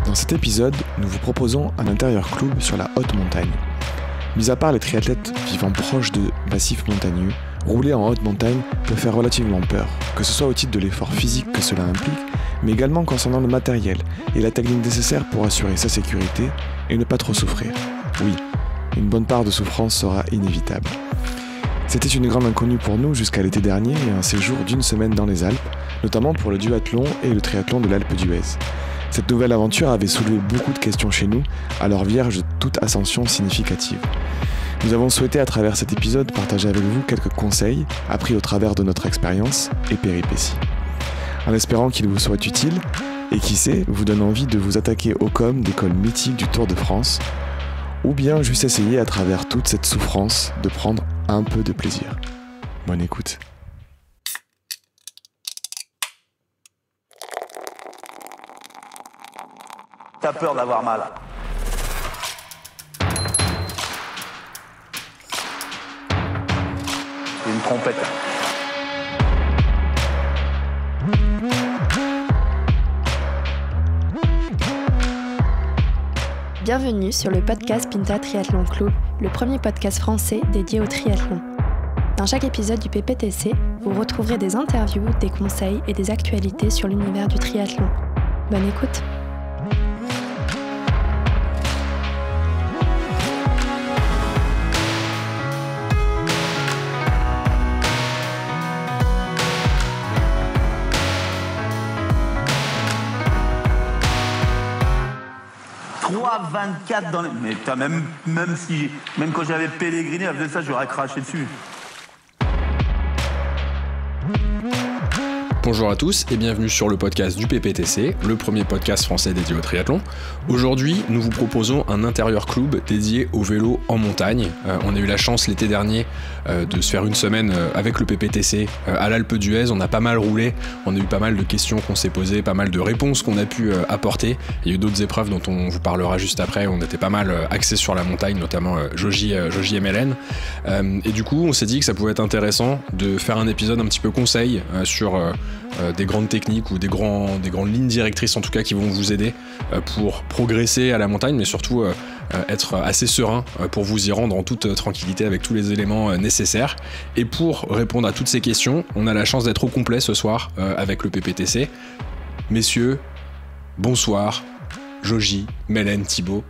Dans cet épisode, nous vous proposons un intérieur club sur la haute montagne. Mis à part les triathlètes vivant proches de massifs montagneux, rouler en haute montagne peut faire relativement peur, que ce soit au titre de l'effort physique que cela implique, mais également concernant le matériel et la technique nécessaire pour assurer sa sécurité et ne pas trop souffrir. Oui, une bonne part de souffrance sera inévitable. C'était une grande inconnue pour nous jusqu'à l'été dernier et un séjour d'une semaine dans les Alpes, notamment pour le duathlon et le triathlon de l'Alpe d'Huez. Cette nouvelle aventure avait soulevé beaucoup de questions chez nous, alors vierge de toute ascension significative. Nous avons souhaité à travers cet épisode partager avec vous quelques conseils appris au travers de notre expérience et péripéties. En espérant qu'il vous soit utile et qui sait, vous donne envie de vous attaquer au com des cols mythiques du Tour de France, ou bien juste essayer à travers toute cette souffrance de prendre un peu de plaisir. Bonne écoute. T'as peur d'avoir mal. C'est une trompette. Bienvenue sur le podcast Pinta Triathlon Club, le premier podcast français dédié au triathlon. Dans chaque épisode du PPTC, vous retrouverez des interviews, des conseils et des actualités sur l'univers du triathlon. Bonne écoute! Trois 24 dans les... Mais putain, même quand j'avais pèleriné, à ça, j'aurais craché dessus. Bonjour à tous et bienvenue sur le podcast du PPTC, le premier podcast français dédié au triathlon. Aujourd'hui, nous vous proposons un intérieur club dédié au vélo en montagne. On a eu la chance l'été dernier de se faire une semaine avec le PPTC à l'Alpe d'Huez. On a pas mal roulé, on a eu pas mal de questions qu'on s'est posées, pas mal de réponses qu'on a pu apporter. Il y a eu d'autres épreuves dont on vous parlera juste après. On était pas mal axés sur la montagne, notamment Joji et Mélène. Et du coup, on s'est dit que ça pouvait être intéressant de faire un épisode un petit peu conseil sur des grandes techniques ou des grandes lignes directrices en tout cas qui vont vous aider pour progresser à la montagne, mais surtout être assez serein pour vous y rendre en toute tranquillité avec tous les éléments nécessaires. Et pour répondre à toutes ces questions, on a la chance d'être au complet ce soir avec le PPTC. Messieurs, bonsoir, Joji, Mélène, Thibaut.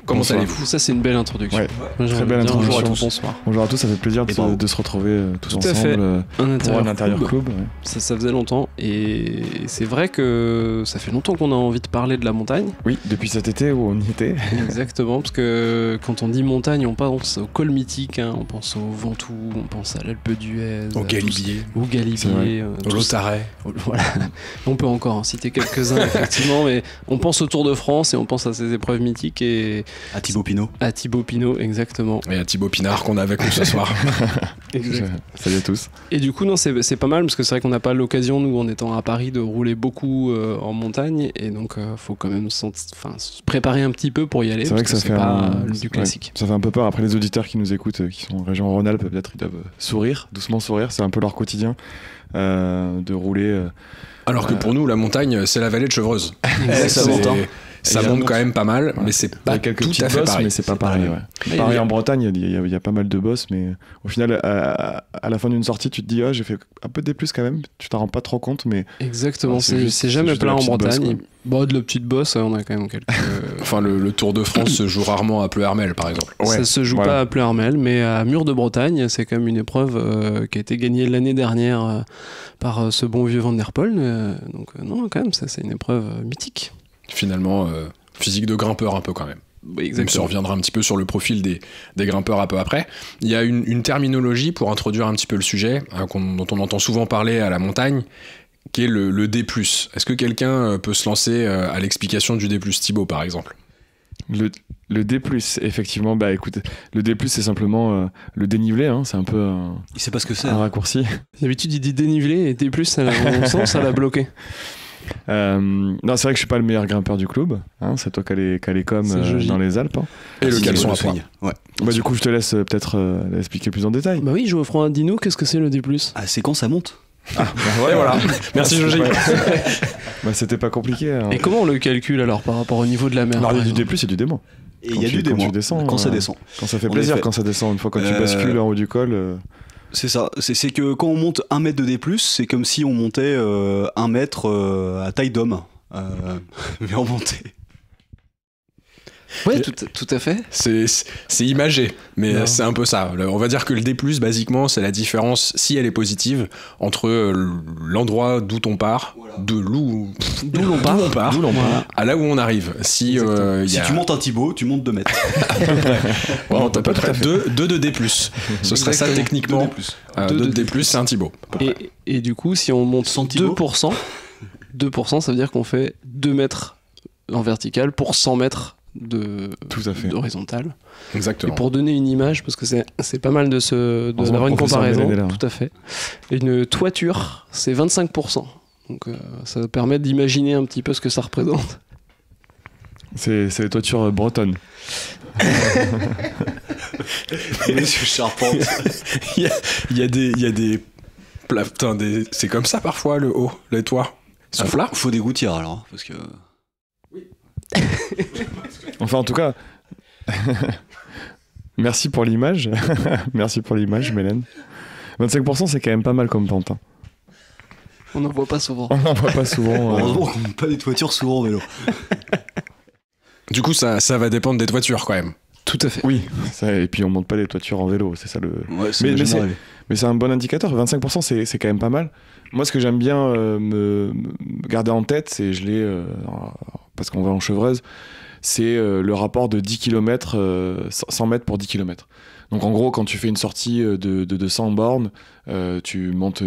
Comment allez-vous ? Ça, c'est une belle introduction. Ouais, très belle introduction. Bonjour à tous. Bonsoir. Bonjour à tous, ça fait plaisir de se retrouver tous ensemble pour un intérieur club. Ouais. Ça faisait longtemps et c'est vrai que ça fait longtemps qu'on a envie de parler de la montagne. Oui, depuis cet été où on y était. Exactement, parce que quand on dit montagne, on pense au col mythique, hein, on pense au Ventoux, on pense à l'Alpe d'Huez, au Galibier, au Lautaret. Voilà. On peut encore en citer quelques-uns effectivement, mais on pense au Tour de France et on pense à ces épreuves mythiques et à Thibaut Pinot. À Thibaut Pinot, exactement. Et à Thibaut Pinard qu'on a avec nous ce soir. Salut à tous. Et du coup, non, c'est pas mal parce que c'est vrai qu'on n'a pas l'occasion, nous, en étant à Paris, de rouler beaucoup en montagne. Et donc, faut quand même se préparer un petit peu pour y aller. C'est vrai que ça fait pas du classique. Ouais, ça fait un peu peur. Après, les auditeurs qui nous écoutent, qui sont en région Rhône-Alpes, peut-être ils doivent doucement sourire. C'est un peu leur quotidien de rouler. Alors que pour nous, la montagne, c'est la vallée de Chevreuse. Ça monte quand même pas mal, mais c'est pas tout à fait pareil. Mais c'est pas pareil. Ouais. Pareil en Bretagne, il y a pas mal de bosses, mais au final, à la fin d'une sortie, tu te dis, j'ai fait un peu de plus quand même. Tu t'en rends pas trop compte, mais. Exactement, c'est jamais plein en Bretagne. Bon, de la petite bosse, on a quand même quelques. Enfin, le Tour de France se joue rarement à Pleuhermel, par exemple. Ouais, ça se joue pas à Pleuhermel, mais à Mur de Bretagne, c'est quand même une épreuve qui a été gagnée l'année dernière par ce bon vieux Van der Poel. Donc, non, quand même, ça, c'est une épreuve mythique. Finalement, physique de grimpeur un peu quand même. Exactement. On reviendra un petit peu sur le profil des grimpeurs un peu après. Il y a une terminologie pour introduire un petit peu le sujet, dont on entend souvent parler à la montagne, qui est le D+. Est-ce que quelqu'un peut se lancer à l'explication du D+, Thibaut par exemple ? Le D+, effectivement, écoute, le D+, c'est simplement le dénivelé, hein, c'est un peu il sait pas ce que c'est, un raccourci. D'habitude, il dit dénivelé et D+, ça l'a bloqué. Non, c'est vrai que je suis pas le meilleur grimpeur du club, hein, c'est toi qui as les coms dans les Alpes. Hein. Et le caleçon à poing. Ouais. Du coup, je te laisse peut-être l'expliquer plus en détail. Bah oui, Geoffroy, dis-nous, qu'est-ce que c'est le D+? C'est quand ça monte. Ouais, voilà. Merci Joji. Bah, c'était pas compliqué. Hein. Et comment on le calcule alors par rapport au niveau de la mer? Alors, il y a du D+, et du D-. Et il y a du quand démon tu descends, quand ça descend. Quand ça fait En plaisir, effet. quand ça descend. Une fois quand tu bascules en haut du col. C'est ça. C'est que quand on monte 1 mètre de D+, c'est comme si on montait 1 mètre à taille d'homme. Mais en montée. Ouais, tout à fait. C'est imagé, mais Non. c'est un peu ça. On va dire que le D+, basiquement, c'est la différence, si elle est positive, entre l'endroit d'où on part, d'où l'on part, Voilà. à là où on arrive. Si, Si tu montes un Thibaut, tu montes 2 mètres. on a à peu près 2 de D+. Ce serait ça Exactement. techniquement. 2 D+. 2 de D+, c'est un Thibaut. à peu près. Et du coup, si on monte 100 Thibaut 2%, ça veut dire qu'on fait 2 mètres en vertical pour 100 mètres Tout à fait. d'horizontal. Et Exactement. pour donner une image, parce que c'est pas mal d'avoir une professeur comparaison, Mélène est là. tout à fait. Une toiture, c'est 25%. Donc ça permet d'imaginer un petit peu ce que ça représente. C'est les toitures bretonnes. Monsieur Charpente. Il y a des putain, c'est comme ça parfois le haut, les toits. Ils sont plats. Faut des gouttières alors, hein, parce que. Enfin, en tout cas, merci pour l'image. Merci pour l'image, Mélène. 25%, c'est quand même pas mal comme pente. Hein. On n'en voit pas souvent. On n'en voit pas souvent. Heureusement qu'on monte pas des toitures souvent en vélo. Du coup, ça va dépendre des toitures quand même. Tout à fait. Oui, ça, et puis on monte pas les toitures en vélo, c'est ça le. Ouais, Mais jamais c'est- arrivé. Mais c'est un bon indicateur, 25% c'est quand même pas mal. Moi, ce que j'aime bien me garder en tête, c'est, je l'ai, parce qu'on va en chevreuse, c'est le rapport de 10 km, 100 mètres pour 10 km. Donc en gros, quand tu fais une sortie de 100 bornes, tu montes,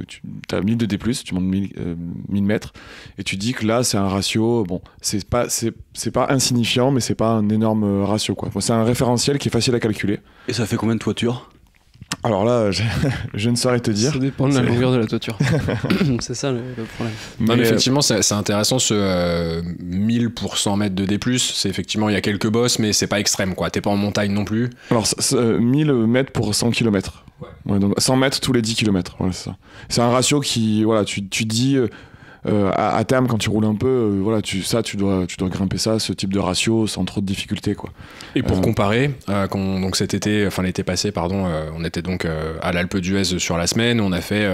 tu as 1000 de D+, tu montes 1000 mètres, et tu dis que là, c'est un ratio, bon, c'est pas insignifiant, mais c'est pas un énorme ratio, quoi. Bon, c'est un référentiel qui est facile à calculer. Et ça fait combien de toitures? Alors là, je ne saurais te dire. Ça dépend de la C'est- longueur de la toiture. C'est ça le problème. Non, mais Mais, effectivement, c'est intéressant ce 1000 pour 100 mètres de D+. C'est effectivement, il y a quelques bosses, mais c'est pas extrême, quoi. T'es pas en montagne non plus. Alors, 1000 mètres pour 100 km. Ouais, donc 100 mètres tous les 10 km. Voilà, c'est ça. C'est un ratio qui, voilà, tu dis, à terme, quand tu roules un peu, voilà, tu dois grimper ça, ce type de ratio, sans trop de difficultés, quoi. Et pour comparer, donc cet été, enfin l'été passé, pardon, on était donc à l'Alpe d'Huez sur la semaine. On a fait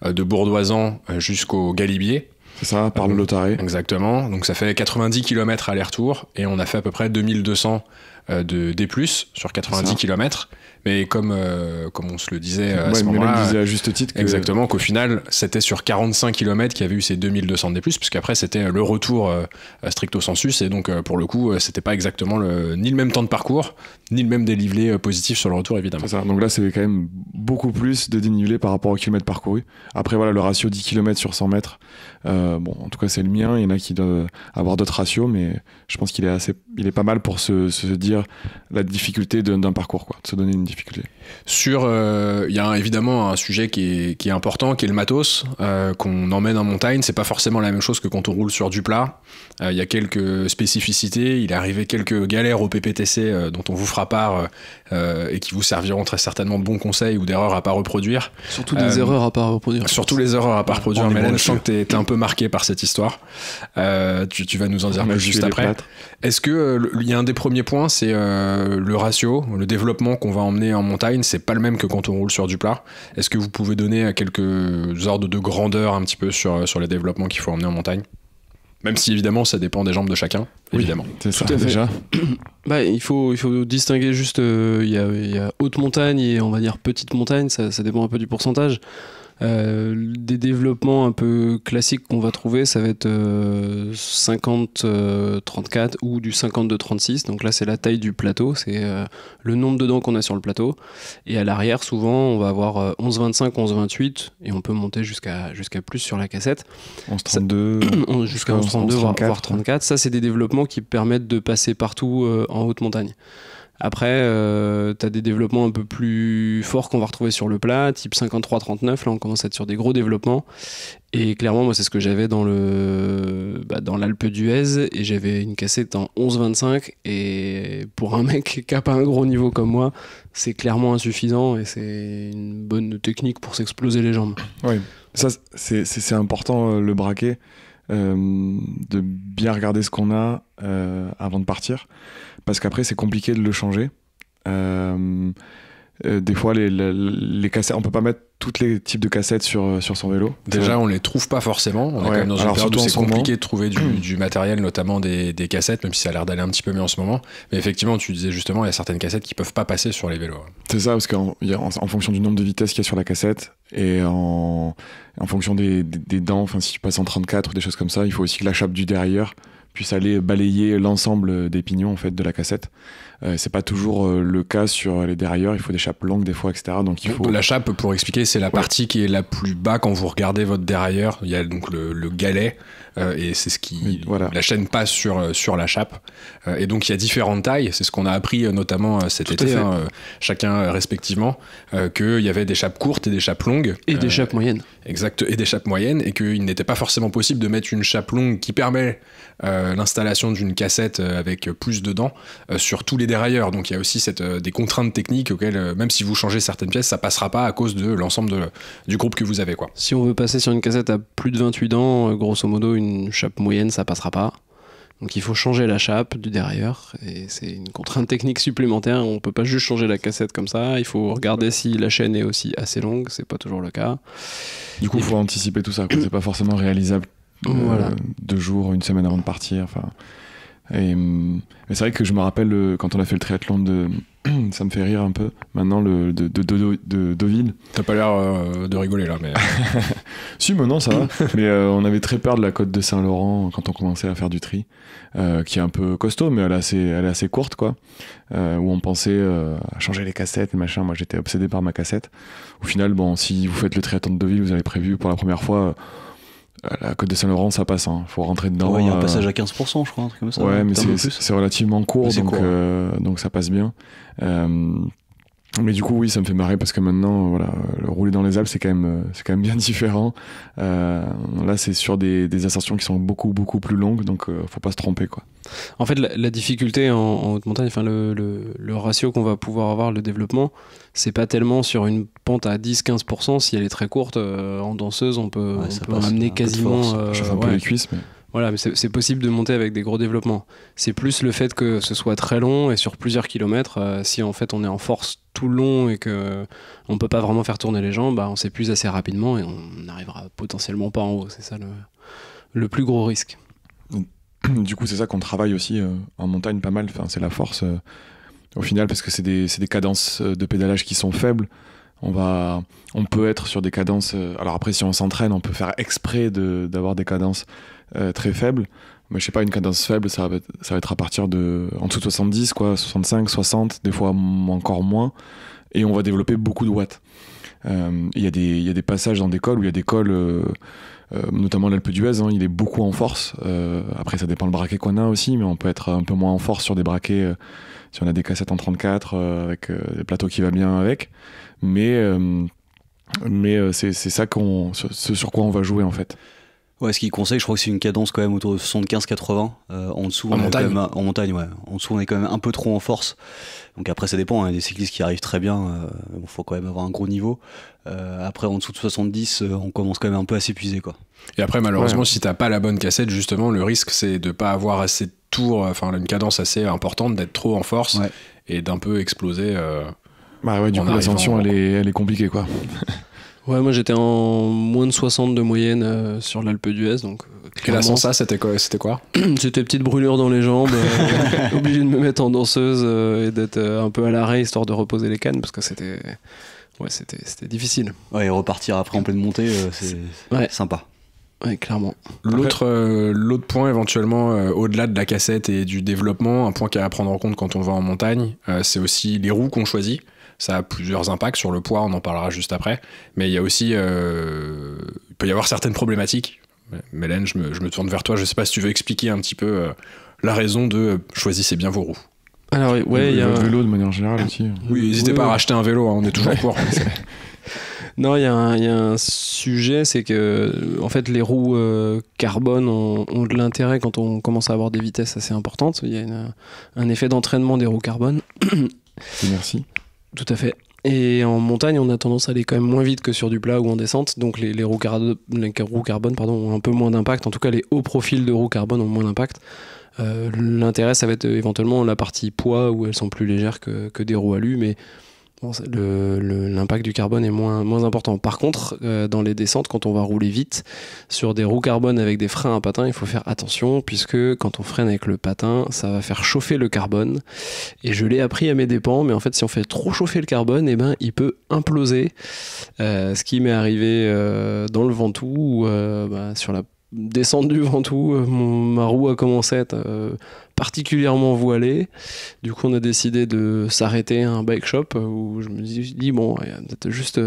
de Bourdoisan jusqu'au Galibier. C'est ça, par le Lotaré. Exactement. Donc ça fait 90 km aller-retour et on a fait à peu près 2200 de D+, sur 90 Ça. km. Mais comme on se le disait à Ouais, ce mais moment-là, même disait à juste titre que. exactement, qu'au final, c'était sur 45 km qu'il y avait eu ces 2200 D+, puisqu'après, c'était le retour stricto sensus, et donc, pour le coup, c'était pas exactement ni le même temps de parcours, ni le même dénivelé positif sur le retour, évidemment. C'est ça. Donc là, c'est quand même beaucoup plus de dénivelé par rapport au kilomètre parcouru. Après, voilà, le ratio 10 km sur 100 mètres. Bon, en tout cas, c'est le mien. Il y en a qui doivent avoir d'autres ratios, mais je pense qu'il est pas mal pour se dire la difficulté d'un parcours, quoi, de se donner une difficulté. Il y a évidemment un sujet qui est important, qui est le matos, qu'on emmène en montagne. C'est pas forcément la même chose que quand on roule sur du plat. Il y a quelques spécificités. Il est arrivé quelques galères au PPTC dont on vous fera part et qui vous serviront très certainement de bons conseils ou d'erreurs à pas reproduire. Surtout des erreurs à pas reproduire. Surtout les erreurs à pas reproduire. on est Mélène, bon je sens que t'es un peu marqué par cette histoire. Tu vas nous en dire On a plus tué juste les après. plâtres. Est-ce que il y a un des premiers points, c'est le ratio, le développement qu'on va emmener en montagne, c'est pas le même que quand on roule sur du plat. Est-ce que vous pouvez donner quelques ordres de grandeur un petit peu sur les développements qu'il faut emmener en montagne? Même si évidemment ça dépend des jambes de chacun, évidemment. C'est ça, Tout à fait. déjà. Bah, il faut distinguer juste, il y a haute montagne et on va dire petite montagne, ça dépend un peu du pourcentage. Des développements un peu classiques qu'on va trouver, ça va être 50-34 ou du 52-36. Donc là, c'est la taille du plateau, c'est le nombre de dents qu'on a sur le plateau. Et à l'arrière, souvent, on va avoir 11-25, 11-28 et on peut monter jusqu'à plus sur la cassette. 11-32. Jusqu'à 11-32, voire 34. 34. Ça, c'est des développements qui permettent de passer partout en haute montagne. Après, tu as des développements un peu plus forts qu'on va retrouver sur le plat, type 53-39. Là, on commence à être sur des gros développements. Et clairement, moi, c'est ce que j'avais dans l'Alpe d'Huez. Et j'avais une cassette en 11-25. Et pour un mec qui n'a pas un gros niveau comme moi, c'est clairement insuffisant. Et c'est une bonne technique pour s'exploser les jambes. Oui. Ça, c'est important, le braquet, de bien regarder ce qu'on a avant de partir, parce qu'après, c'est compliqué de le changer. Des fois, les cassettes, on peut pas mettre tous les types de cassettes sur son vélo. Déjà, on les trouve pas forcément. On est quand même dans une période où c'est compliqué de trouver du matériel, notamment des cassettes, même si ça a l'air d'aller un petit peu mieux en ce moment. Mais effectivement, tu disais justement, il y a certaines cassettes qui peuvent pas passer sur les vélos. C'est ça, parce qu'en fonction du nombre de vitesses qu'il y a sur la cassette et en fonction des dents, enfin si tu passes en 34 ou des choses comme ça, il faut aussi que la chape du derrière puisse aller balayer l'ensemble des pignons en fait de la cassette. C'est pas toujours le cas sur les dérailleurs, il faut des chapes longues des fois, etc. Donc il faut... La chape, pour expliquer, c'est la partie qui est la plus bas quand vous regardez votre dérailleur. Il y a donc le galet et c'est ce qui... La chaîne passe sur la chape. Et donc il y a différentes tailles, c'est ce qu'on a appris notamment cet été, chacun respectivement, qu'il y avait des chapes courtes et des chapes longues. Et des chapes moyennes. Exact, et des chapes moyennes, et qu'il n'était pas forcément possible de mettre une chape longue qui permet l'installation d'une cassette avec plus de dents sur tous les dérailleurs. Donc il y a aussi des contraintes techniques auxquelles, même si vous changez certaines pièces, ça passera pas à cause de l'ensemble du groupe que vous avez, quoi. Si on veut passer sur une cassette à plus de 28 dents, grosso modo, une chape moyenne, ça passera pas. Donc il faut changer la chape du dérailleur, et c'est une contrainte technique supplémentaire. On peut pas juste changer la cassette comme ça, il faut regarder si la chaîne est aussi assez longue, c'est pas toujours le cas. Du coup, il faut anticiper tout ça, quoi. C'est pas forcément réalisable 2 jours, une semaine avant de partir. Mais c'est vrai que je me rappelle quand on a fait le triathlon ça me fait rire un peu maintenant, de Deauville. T'as pas l'air de rigoler là, mais... Si, mais non, ça va. Mais on avait très peur de la côte de Saint-Laurent quand on commençait à faire du tri, qui est un peu costaud, mais elle est assez courte, quoi. Où on pensait à changer les cassettes et machin. Moi, j'étais obsédé par ma cassette. Au final, bon, si vous faites le triathlon de Deauville, vous avez prévu pour la première fois... la côte de Saint-Laurent, ça passe, faut rentrer dedans. Il y a un passage à 15%, je crois, un truc comme ça. Ouais, mais c'est relativement court, donc ça passe bien. Mais du coup, oui, ça me fait marrer parce que maintenant, le rouler dans les Alpes, c'est quand même bien différent. Là, c'est sur des ascensions qui sont beaucoup, beaucoup plus longues, donc faut pas se tromper, quoi. En fait, la difficulté en haute montagne, enfin le ratio qu'on va pouvoir avoir, le développement, c'est pas tellement sur une pente à 10-15%. Si elle est très courte, en danseuse, on peut amener quasiment... chauffe un peu les cuisses, mais... Voilà, mais c'est possible de monter avec des gros développements. C'est plus le fait que ce soit très long et sur plusieurs kilomètres. Si en fait on est en force tout le long et que on peut pas vraiment faire tourner les jambes, on s'épuise assez rapidement et on n'arrivera potentiellement pas en haut. C'est ça le plus gros risque. Du coup, c'est ça qu'on travaille aussi en montagne pas mal. Enfin, c'est la force au final, parce que c'est des cadences de pédalage qui sont faibles. On peut être sur des cadences... alors après, si on s'entraîne, on peut faire exprès d'avoir des cadences très faibles. Mais je sais pas, une cadence faible, ça va être à partir en dessous de 70, quoi, 65, 60, des fois encore moins. Et on va développer beaucoup de watts. Il y a des passages dans des cols où il y a des cols, notamment l'Alpe d'Huez, il est beaucoup en force. Après, ça dépend le braquet qu'on a aussi, mais on peut être un peu moins en force sur des braquets, si on a des cassettes en 34, avec des plateaux qui va bien avec. Mais c'est ça ce sur quoi on va jouer, en fait. Ouais, ce qu'il conseille, je crois que c'est une cadence quand même autour de 75-80. En dessous, en montagne, ouais. En dessous, on est quand même un peu trop en force. Donc après, ça dépend. Il y a des cyclistes qui arrivent très bien. Il faut quand même avoir un gros niveau. Après, en dessous de 70, on commence quand même un peu à s'épuiser, quoi. Et après, malheureusement, si t'as pas la bonne cassette, justement, le risque, c'est de pas avoir assez de tours, enfin, une cadence assez importante, d'être trop en force et d'un peu exploser. Du coup, l'ascension, elle est compliquée, quoi. Ouais, moi j'étais en moins de 60 de moyenne sur l'Alpe d'Huez, donc... Et la Sansa, c'était quoi? C'était petite brûlure dans les jambes, obligé de me mettre en danseuse et d'être un peu à l'arrêt, histoire de reposer les cannes, parce que c'était difficile. Ouais, et repartir après en pleine montée, c'est sympa. Ouais, clairement. L'autre point éventuellement, au-delà de la cassette et du développement, un point qu'il y a à prendre en compte quand on va en montagne, c'est aussi les roues qu'on choisit. Ça a plusieurs impacts sur le poids, on en parlera juste après. Mais il y a aussi, il peut y avoir certaines problématiques. Mélène, je me tourne vers toi. Je sais pas si tu veux expliquer un petit peu la raison de choisissez bien vos roues. Alors ouais, il y a le vélo de manière générale aussi. Oui, n'hésitez pas à racheter un vélo, on est toujours pour. Non, il y a un sujet, c'est que en fait les roues carbone ont de l'intérêt quand on commence à avoir des vitesses assez importantes. Il y a un effet d'entraînement des roues carbone. Merci. Tout à fait. Et en montagne, on a tendance à aller quand même moins vite que sur du plat ou en descente, donc les roues carbone ont un peu moins d'impact. En tout cas, les hauts profils de roues carbone ont moins d'impact. L'intérêt, ça va être éventuellement la partie poids où elles sont plus légères que des roues alu, mais bon, l'impact du carbone est moins important. Par contre, dans les descentes, quand on va rouler vite sur des roues carbone avec des freins à patin, il faut faire attention puisque quand on freine avec le patin, ça va faire chauffer le carbone. Et je l'ai appris à mes dépens, mais en fait, si on fait trop chauffer le carbone, il peut imploser. Ce qui m'est arrivé dans le Ventoux, où, sur la descente du Ventoux, ma roue a commencé à être particulièrement voilée. Du coup, on a décidé de s'arrêter à un bike shop où je me dis bon, peut-être juste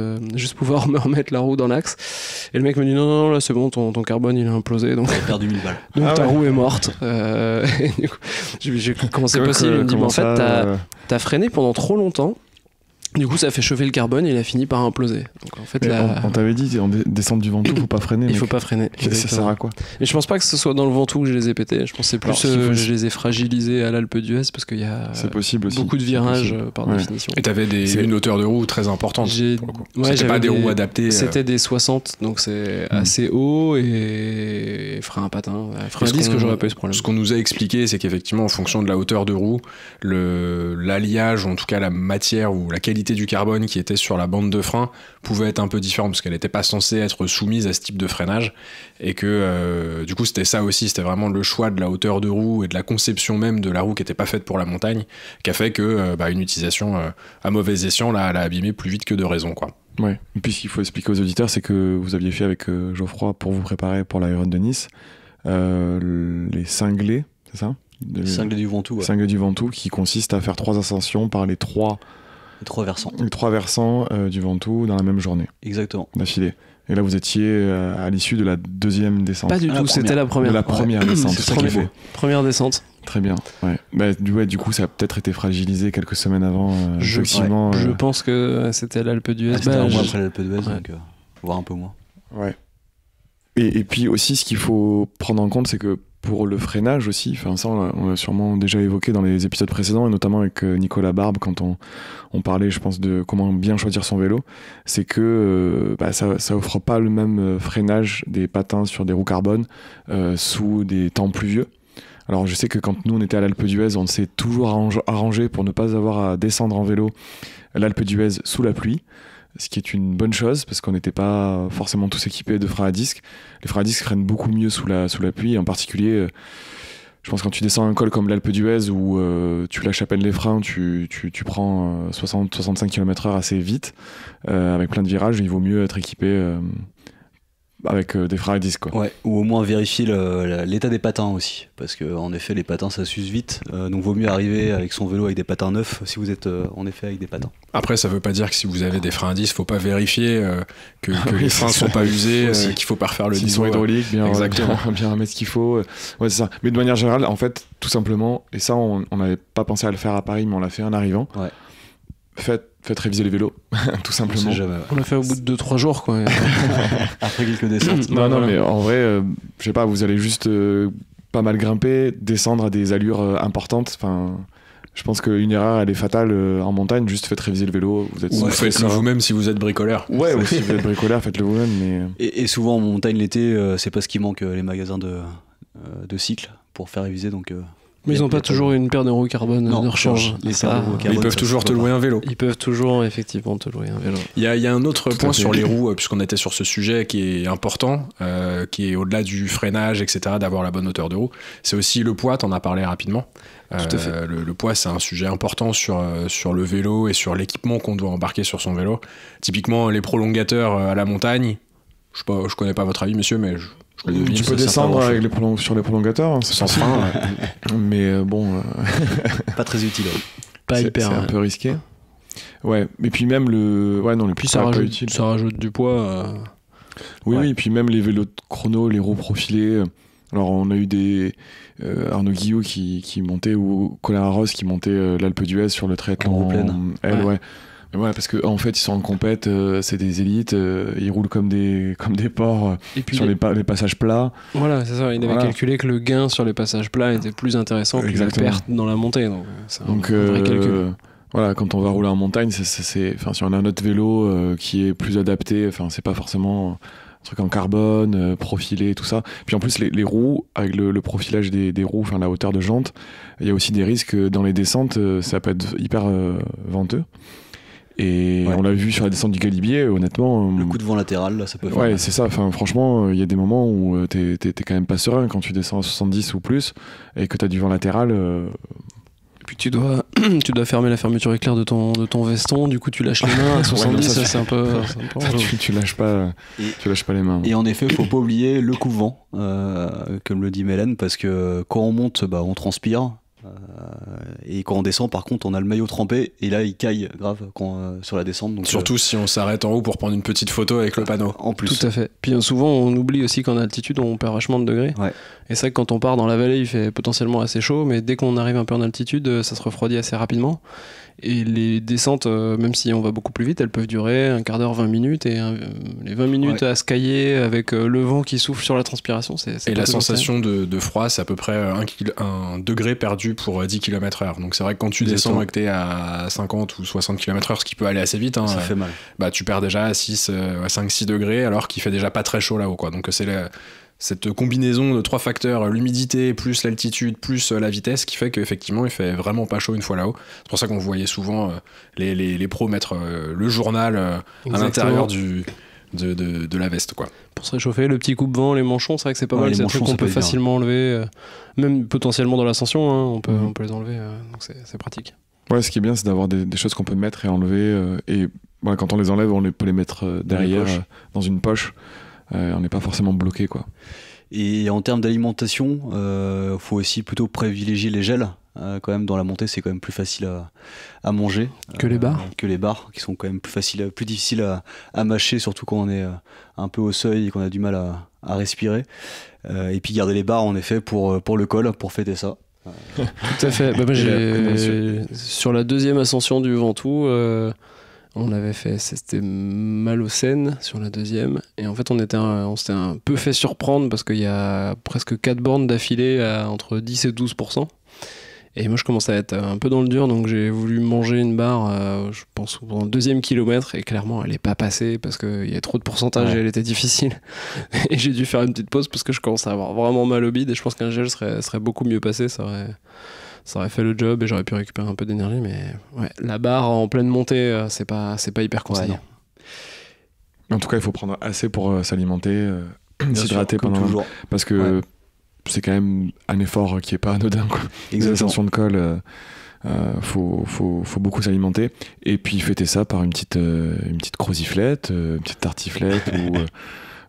pouvoir me remettre la roue dans l'axe. Et le mec me dit non, là c'est bon, ton carbone il a implosé, donc t'as perdu 1000 balles. Donc ta roue est morte. Et du coup, j'ai comment c'est possible. Il me dit en fait t'as freiné pendant trop longtemps. Du coup, ça a fait chauffer le carbone et il a fini par imploser. Donc, en fait, on t'avait dit, en descente du Ventoux, faut pas freiner. Il faut pas freiner. Ça sert à quoi? Et je pense pas que ce soit dans le Ventoux que je les ai pétés. Je pense que c'est plus je les ai fragilisés à l'Alpe d'Huez parce qu'il y a beaucoup de virages par définition. Et t'avais une hauteur de roue très importante. Pour le coup. C'était pas des roues adaptées. C'était des 60, donc c'est assez haut et frein à patin. Frein à disque, j'aurais pas eu ce problème. Ce qu'on nous a expliqué, c'est qu'effectivement, en fonction de la hauteur de roue, l'alliage, ou en tout cas la matière ou la qualité du carbone qui était sur la bande de frein pouvait être un peu différente parce qu'elle n'était pas censée être soumise à ce type de freinage et que du coup c'était ça aussi, c'était vraiment le choix de la hauteur de roue et de la conception même de la roue qui n'était pas faite pour la montagne qui a fait que une utilisation à mauvais escient l'a abîmé plus vite que de raison, quoi. Ouais. Et puis ce qu'il faut expliquer aux auditeurs, c'est que vous aviez fait avec Geoffroy pour vous préparer pour l'Iron de Nice les cinglés, c'est ça? Les cinglés du Ventoux. Les cinglés du Ventoux qui consistent à faire 3 ascensions par les trois versants du Ventoux dans la même journée. Exactement. D'affilée. Et là, vous étiez à l'issue de la deuxième descente. Pas du tout, c'était la première. De la première descente. C'est ça qu'il faut. Première descente. Très bien. Ouais. Du coup, ça a peut-être été fragilisé quelques semaines avant. Je pense que c'était à l'Alpe d'Huez. C'était un mois après l'Alpe d'Huez, donc voire un peu moins. Ouais. Et puis aussi, ce qu'il faut prendre en compte, c'est que pour le freinage aussi, ça on l'a sûrement déjà évoqué dans les épisodes précédents et notamment avec Nicolas Barbe quand on parlait, je pense, de comment bien choisir son vélo, c'est que ça offre pas le même freinage des patins sur des roues carbone sous des temps pluvieux. Alors je sais que quand nous on était à l'Alpe d'Huez, on s'est toujours arrangé pour ne pas avoir à descendre en vélo l'Alpe d'Huez sous la pluie. Ce qui est une bonne chose parce qu'on n'était pas forcément tous équipés de freins à disque. Les freins à disque freinent beaucoup mieux sous la pluie, en particulier je pense quand tu descends un col comme l'Alpe d'Huez où tu lâches à peine les freins, tu prends 60-65 km/h assez vite avec plein de virages, il vaut mieux être équipé avec des freins à disque, quoi. Ouais, ou au moins vérifier l'état des patins aussi, parce que en effet les patins ça s'use vite, donc vaut mieux arriver avec son vélo avec des patins neufs si vous êtes en effet avec des patins. Après ça veut pas dire que si vous avez des freins à disque, faut pas vérifier que les freins sont pas usés, qu'il faut pas refaire le niveau. S'ils sont hydrauliques, bien remettre ce qu'il faut. Ouais, c'est ça. Mais de manière générale, en fait, tout simplement, et ça on n'avait pas pensé à le faire à Paris, mais on l'a fait en arrivant. Ouais. Faites réviser les vélos, tout simplement. On l'a fait au bout de 2-3 jours, quoi. Après quelques descentes. Non, mais en vrai, je sais pas, vous allez juste pas mal grimper, descendre à des allures importantes. Enfin, je pense qu'une erreur, elle est fatale en montagne. Juste faites réviser le vélo. Faites-le vous-même si vous êtes bricoleur. Ouais, ou si vous êtes bricoleur, faites-le vous-même. Mais... Et souvent en montagne l'été, c'est parce qu'il manque les magasins de cycles pour faire réviser, donc... Mais ils n'ont pas toujours une paire de roues carbone de rechange. Ils peuvent toujours te louer un vélo. Ils peuvent toujours effectivement te louer un vélo. Il y a un autre point sur les roues, puisqu'on était sur ce sujet qui est important, qui est au-delà du freinage, etc., d'avoir la bonne hauteur de roue. C'est aussi le poids, t'en as parlé rapidement. Tout à fait. Le poids, c'est un sujet important sur le vélo et sur l'équipement qu'on doit embarquer sur son vélo. Typiquement, les prolongateurs à la montagne, je connais pas votre avis, messieurs, mais... Tu peux descendre avec sur les prolongateurs, c'est sans frein, mais bon... pas très utile. Pas hyper. C'est un peu risqué. Ouais, et puis même le... Ouais, non, les puis ça rajoute du poids. Oui, et puis même les vélos de chrono, les roues profilées... Alors on a eu des... Arnaud Guillou qui montait, ou Colin Arros qui montait l'Alpe d'Huez sur le triathlon en ouais. Ouais, parce que en fait ils sont en compète, c'est des élites, ils roulent comme des porcs sur les passages plats. Voilà, c'est ça. Il avait calculé que le gain sur les passages plats était plus intéressant que la perte dans la montée. Donc c'est un vrai calcul. Voilà, quand on va rouler en montagne, enfin, si on a un autre vélo qui est plus adapté, enfin, c'est pas forcément un truc en carbone, profilé, tout ça. Puis en plus, les roues, avec le profilage des roues, enfin la hauteur de jante, il y a aussi des risques dans les descentes, ça peut être hyper venteux. Et on l'a vu sur la descente du Galibier, honnêtement. Le coup de vent latéral, là, ça peut faire Ouais, mal. c'est ça. Enfin, franchement, il y a des moments où t'es quand même pas serein quand tu descends à 70 ou plus et que t'as du vent latéral. Et puis tu dois fermer la fermeture éclair de ton veston, du coup tu lâches les mains à 70, ça, c'est un peu... tu lâches pas les mains. Et en effet, faut pas oublier le coup de vent, comme le dit Mélène, parce que quand on monte, on transpire. Et quand on descend, par contre, on a le maillot trempé et là il caille grave sur la descente. Donc, surtout si on s'arrête en haut pour prendre une petite photo avec le panneau. En plus. Tout à fait. Puis souvent on oublie aussi qu'en altitude on perd vachement de degrés. Ouais. Et c'est vrai que quand on part dans la vallée il fait potentiellement assez chaud, mais dès qu'on arrive un peu en altitude ça se refroidit assez rapidement. Et les descentes, même si on va beaucoup plus vite, elles peuvent durer un quart d'heure, 20 minutes. Et les 20 minutes à skier avec le vent qui souffle sur la transpiration, c'est et la sensation de froid, c'est à peu près 1 degré perdu pour 10 km/h. Donc c'est vrai que quand tu descends et que t'es à 50 ou 60 km/h, ce qui peut aller assez vite, ça fait mal. Tu perds déjà à 5-6 degrés alors qu'il fait déjà pas très chaud là-haut, quoi. Donc c'est cette combinaison de 3 facteurs, l'humidité plus l'altitude plus la vitesse, qui fait qu'effectivement il fait vraiment pas chaud une fois là-haut. C'est pour ça qu'on voyait souvent les pros mettre le journal à l'intérieur de la veste, quoi. Pour se réchauffer, le petit coupe-vent, les manchons, c'est vrai que c'est pas mal, c'est un truc qu'on peut facilement enlever, même potentiellement dans l'ascension, on peut les enlever, donc c'est pratique. Ouais, ce qui est bien, c'est d'avoir des choses qu'on peut mettre et enlever, et quand on les enlève, on peut les mettre derrière dans une poche. On n'est pas forcément bloqué, quoi. Et en termes d'alimentation, faut aussi plutôt privilégier les gels. Quand même, dans la montée, c'est quand même plus facile à manger que les bars. Que les bars, qui sont quand même plus difficiles à mâcher, surtout quand on est un peu au seuil et qu'on a du mal à respirer. Et puis garder les bars, en effet, pour le col, pour fêter ça. Tout à fait. Sur la deuxième ascension du Ventoux, on l'avait fait, c'était Malocène sur la deuxième, et en fait on s'était un peu fait surprendre parce qu'il y a presque 4 bornes d'affilée à entre 10 et 12%. Et moi je commençais à être un peu dans le dur, donc j'ai voulu manger une barre, je pense pendant le 2e kilomètre, et clairement elle n'est pas passée parce qu'il y a trop de pourcentage et elle était difficile. Et j'ai dû faire une petite pause parce que je commençais à avoir vraiment mal au bide, et je pense qu'un gel serait beaucoup mieux passé, ça aurait fait le job et j'aurais pu récupérer un peu d'énergie, mais ouais, la barre en pleine montée, c'est pas hyper conseillé. En tout cas, il faut prendre assez pour s'alimenter, s'hydrater pendant toujours. Parce que c'est quand même un effort qui est pas anodin, quoi. Les ascensions de col, faut beaucoup s'alimenter, et puis fêter ça par une petite croziflette, une petite tartiflette ou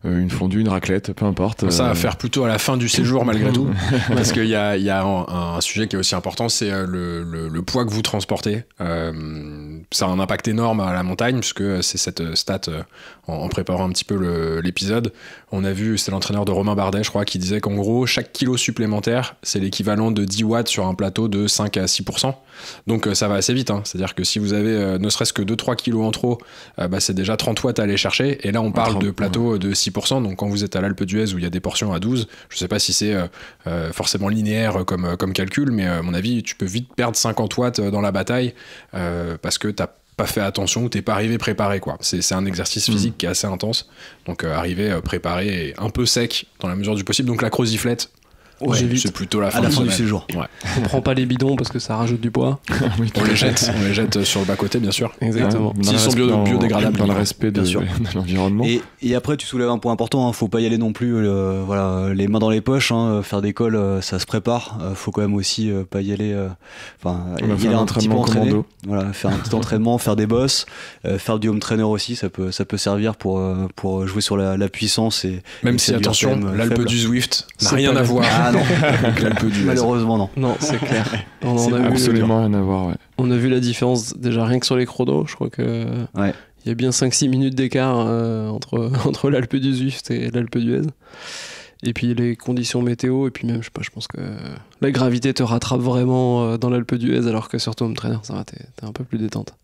une fondue, une raclette, peu importe. Ça à faire plutôt à la fin du séjour malgré tout, parce qu'il y a un sujet qui est aussi important, c'est le poids que vous transportez. Ça a un impact énorme à la montagne, puisque c'est cette stat, en préparant un petit peu l'épisode, on a vu, c'était l'entraîneur de Romain Bardet, je crois, qui disait qu'en gros, chaque kilo supplémentaire, c'est l'équivalent de 10 watts sur un plateau de 5 à 6%. Donc ça va assez vite, hein. C'est-à-dire que si vous avez ne serait-ce que 2-3 kilos en trop, c'est déjà 30 watts à aller chercher, et là on parle de plateaux de 6%. Donc quand vous êtes à l'Alpe d'Huez où il y a des portions à 12, je sais pas si c'est forcément linéaire comme calcul, mais à mon avis tu peux vite perdre 50 watts dans la bataille parce que t'as pas fait attention ou t'es pas arrivé préparé, quoi. C'est un exercice physique qui est assez intense, donc arriver préparé et un peu sec dans la mesure du possible. Donc la croziflette, c'est plutôt la fin du séjour. Ouais. On prend pas les bidons parce que ça rajoute du poids. On les jette sur le bas-côté, bien sûr. Exactement. S'ils sont biodégradables. Dans le respect de l'environnement. Et après, tu soulèves un point important, faut pas y aller non plus les mains dans les poches, faire des cols, ça se prépare. Faut quand même aussi pas y aller. Y aller un petit peu entraîné. Voilà, faire un petit entraînement, faire des bosses, faire du home trainer aussi, ça peut servir pour jouer sur la puissance. Même si, attention, l'Alpe du Zwift n'a rien à voir. Ah non, malheureusement non. Non, c'est clair. On a absolument rien à voir. Ouais. On a vu la différence déjà rien que sur les chronos. Je crois que il y a bien 5-6 minutes d'écart entre l'Alpe du Zwift et l'Alpe d'Huez. Et puis les conditions météo, et puis même, je pense que la gravité te rattrape vraiment dans l'Alpe d'Huez, alors que sur ton home trainer, ça va, t'es un peu plus détente.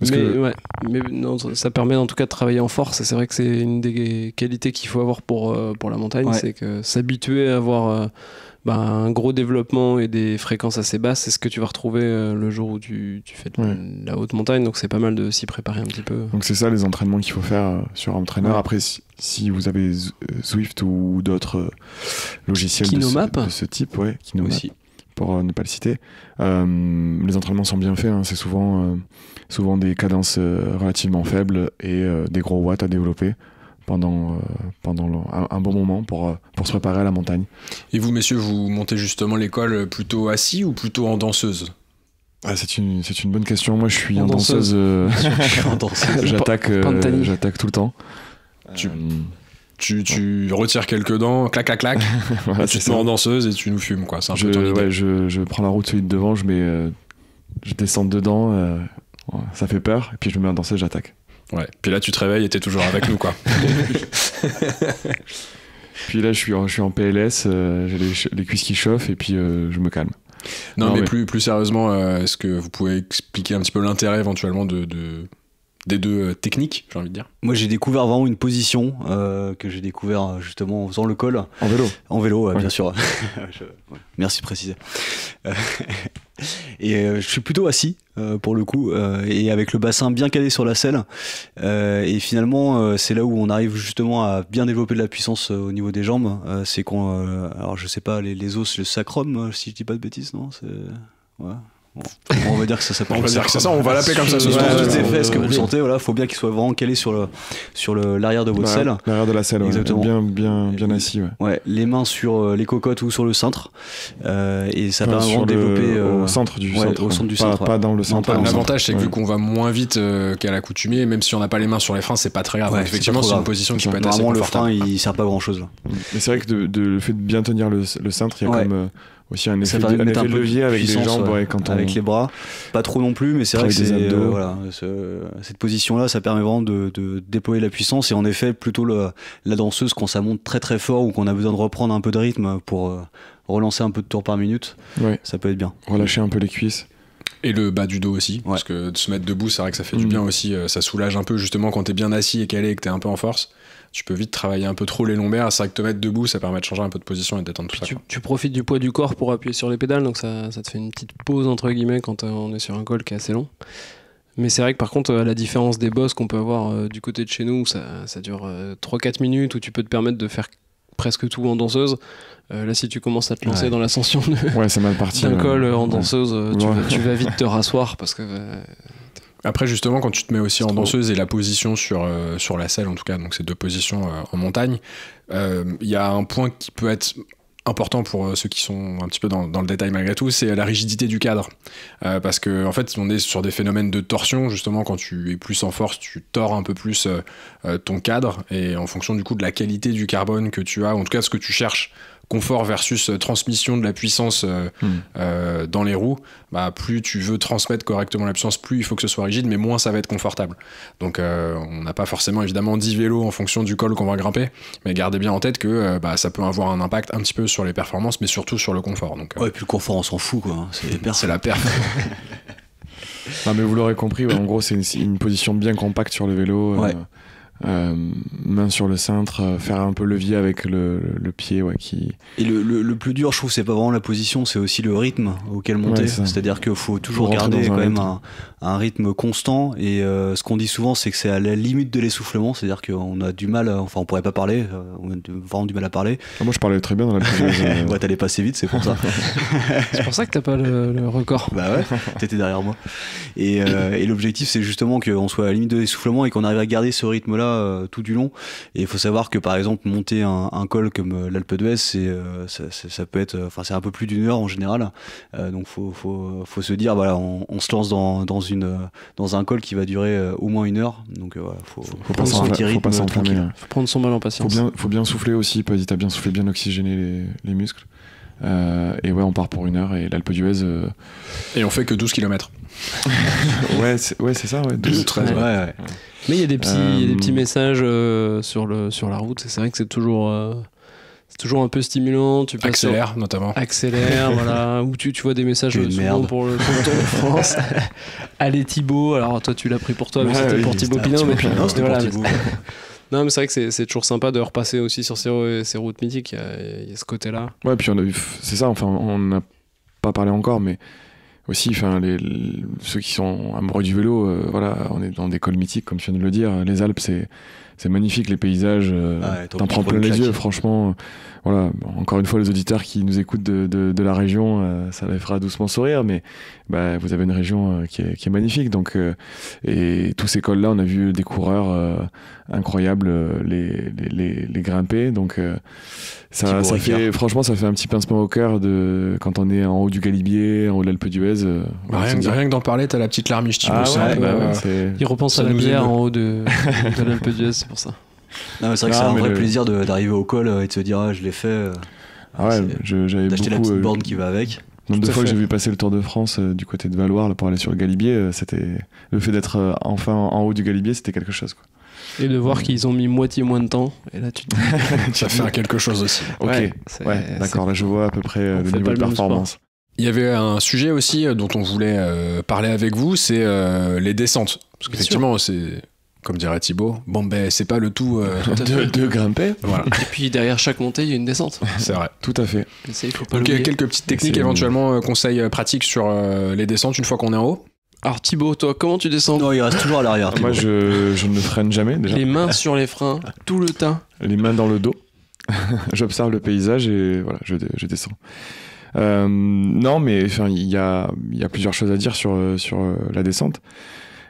Mais non, ça permet en tout cas de travailler en force, et c'est vrai que c'est une des qualités qu'il faut avoir pour la montagne, c'est que s'habituer à avoir un gros développement et des fréquences assez basses, c'est ce que tu vas retrouver le jour où tu fais de la haute montagne, donc c'est pas mal de s'y préparer un petit peu. Donc c'est ça les entraînements qu'il faut faire sur Home Trainer. Après, si vous avez Zwift ou d'autres logiciels de ce type, Kinomap aussi, pour ne pas le citer, les entraînements sont bien faits, hein. C'est souvent des cadences relativement faibles et des gros watts à développer pendant un bon moment pour se préparer à la montagne. Et vous, messieurs, vous montez justement l'école plutôt assis ou plutôt en danseuse ? C'est une bonne question. Moi, je suis en danseuse. J'attaque tout le temps. Tu retires quelques dents, clac, clac, clac, voilà, tu te mets en danseuse et tu nous fumes, quoi. C'est un peu ton idée. Je prends la route celui de devant, je descends dedans, ça fait peur, et puis je me mets en danseuse, j'attaque. Ouais, puis là tu te réveilles et t'es toujours avec nous, quoi. Puis là je suis en PLS, j'ai les cuisses qui chauffent, et puis je me calme. Non mais plus sérieusement, est-ce que vous pouvez expliquer un petit peu l'intérêt éventuellement des deux techniques, j'ai envie de dire? Moi j'ai découvert vraiment une position que j'ai découvert justement en faisant le col. En vélo, bien sûr. Merci de préciser. Et je suis plutôt assis pour le coup, et avec le bassin bien calé sur la selle. Et finalement, c'est là où on arrive justement à bien développer de la puissance au niveau des jambes. C'est alors je sais pas, les os, le sacrum, si je dis pas de bêtises, non? Ouais. On va dire que ça s'appelle. On va dire que c'est ça, on va l'appeler comme ça. Sur les fesses que vous sentez, voilà, faut bien qu'il soit vraiment calé sur l'arrière de votre selle. L'arrière de la selle, exactement. Bien assis. Ouais, les mains sur les cocottes ou sur le cintre, et ça permet vraiment de développer au centre du centre. Au centre du centre. Pas dans le centre. L'avantage, c'est que vu qu'on va moins vite qu'à l'accoutumée, même si on n'a pas les mains sur les freins, c'est pas très grave. Ouais, effectivement, c'est une position qui peut être assez confortable. Vraiment, le frein, il sert pas à grand chose. Mais c'est vrai que le fait de bien tenir le cintre, il y a comme aussi un effet de levier avec les jambes, avec les bras, pas trop non plus, mais c'est vrai que cette position-là, ça permet vraiment de déployer la puissance. Et en effet, plutôt la danseuse, quand ça monte très très fort ou qu'on a besoin de reprendre un peu de rythme pour relancer un peu de tours par minute, ça peut être bien. Relâcher un peu les cuisses. Et le bas du dos aussi, parce que de se mettre debout, c'est vrai que ça fait du bien aussi, ça soulage un peu justement quand t'es bien assis et calé et que t'es un peu en force. Tu peux vite travailler un peu trop les lombaires, c'est vrai que te mettre debout, ça permet de changer un peu de position et de détendre tout ça. Tu profites du poids du corps pour appuyer sur les pédales, donc ça te fait une petite pause entre guillemets quand on est sur un col qui est assez long. Mais c'est vrai que par contre, à la différence des bosses qu'on peut avoir du côté de chez nous, ça dure 3-4 minutes où tu peux te permettre de faire presque tout en danseuse. Là, si tu commences à te lancer dans l'ascension d'un col en danseuse, tu vas vite te rasseoir parce que... Après, justement, quand tu te mets aussi en danseuse et la position sur la selle, en tout cas, donc ces deux positions en montagne, il y a un point qui peut être important pour ceux qui sont un petit peu dans le détail malgré tout, c'est la rigidité du cadre. Parce que en fait, on est sur des phénomènes de torsion, justement, quand tu es plus en force, tu tords un peu plus ton cadre, et en fonction du coup de la qualité du carbone que tu as, en tout cas ce que tu cherches, confort versus transmission de la puissance dans les roues, plus tu veux transmettre correctement la puissance, plus il faut que ce soit rigide, mais moins ça va être confortable. Donc on n'a pas forcément évidemment 10 vélos en fonction du col qu'on va grimper, mais gardez bien en tête que ça peut avoir un impact un petit peu sur les performances, mais surtout sur le confort. Donc, et puis le confort on s'en fout, quoi. C'est la perf. Non mais vous l'aurez compris, en gros c'est une position bien compacte sur le vélo. Main sur le cintre, faire un peu levier avec le pied qui... Et le plus dur, je trouve, c'est pas vraiment la position, c'est aussi le rythme auquel monter. C'est-à-dire qu'il faut toujours garder quand même un rythme constant, et ce qu'on dit souvent, c'est que c'est à la limite de l'essoufflement, c'est-à-dire qu'on a du mal, on pourrait pas parler, on a vraiment du mal à parler. Moi je parlais très bien dans la prise. Ouais, t'allais pas assez vite, c'est pour ça. C'est pour ça que t'as pas le record. Bah ouais, t'étais derrière moi. Et l'objectif, c'est justement qu'on soit à la limite de l'essoufflement et qu'on arrive à garder ce rythme-là tout du long. Et il faut savoir que par exemple monter un col comme l'Alpe d'Huez, ça peut être, c'est un peu plus d'1 heure en général, donc faut se dire voilà, on se lance dans un col qui va durer au moins 1 heure, donc faut prendre un petit rythme tranquille. Faut prendre son mal en patience. Faut bien souffler aussi, t'as bien soufflé, bien oxygéner les muscles. Et on part pour 1 heure, et l'Alpe d'Huez et on fait que 12 km. c'est ça, 12 ou 13. Ouais. Mais il y a des petits messages sur la route, c'est vrai que c'est toujours toujours un peu stimulant. Tu passes accélère notamment. Accélère, voilà. Où tu vois des messages souvent pour le Tour de France. Allez Thibaut. Alors toi tu l'as pris pour toi, mais c'était pour Thibaut Pinot. C'était pour Thibaut. Non, mais c'est vrai que c'est toujours sympa de repasser aussi sur ces routes mythiques. Il y a ce côté-là. Ouais, puis c'est ça. Enfin, on n'a pas parlé encore, mais aussi, enfin, ceux qui sont amoureux du vélo, voilà, on est dans des cols mythiques, comme tu viens de le dire. Les Alpes, c'est magnifique, les paysages. T'en prends plein les yeux, franchement. Voilà, encore une fois, les auditeurs qui nous écoutent de la région, ça les fera doucement sourire, mais vous avez une région qui est magnifique. Donc, et tous ces cols-là, on a vu des coureurs incroyables les grimper. Donc, franchement, ça fait un petit pincement au cœur quand on est en haut du Galibier, en haut de l'Alpe d'Huez. Rien que d'en parler, t'as la petite larmiche, Thibaut. Il repense à la bière en haut de l'Alpe d'Huez, c'est pour ça. Non, mais c'est vrai que c'est un vrai plaisir d'arriver au col et de se dire je l'ai fait. J'avais d'acheter la petite borne qui va avec. Nombre de fois que j'ai vu passer le Tour de France du côté de Valloire pour aller sur le Galibier, c'était le fait d'être enfin en haut du Galibier, c'était quelque chose, quoi. Et de voir qu'ils ont mis moitié moins de temps, et là tu te dis ça fait quelque chose aussi. Ok, d'accord, là je vois à peu près le niveau de performance. Il y avait un sujet aussi dont on voulait parler avec vous, c'est les descentes. Parce qu'effectivement, c'est, comme dirait Thibaut, c'est pas le tout de grimper. Voilà. Et puis derrière chaque montée, il y a une descente. C'est vrai. Tout à fait. Donc il y a quelques petites techniques, éventuellement conseils pratiques sur les descentes une fois qu'on est en haut. Alors Thibaut, toi, comment tu descends ? Non, il reste toujours à l'arrière. Moi, je ne freine jamais déjà. Les mains sur les freins, tout le temps. Les mains dans le dos. J'observe le paysage et voilà, je descends. Non, mais enfin, il y a plusieurs choses à dire sur la descente.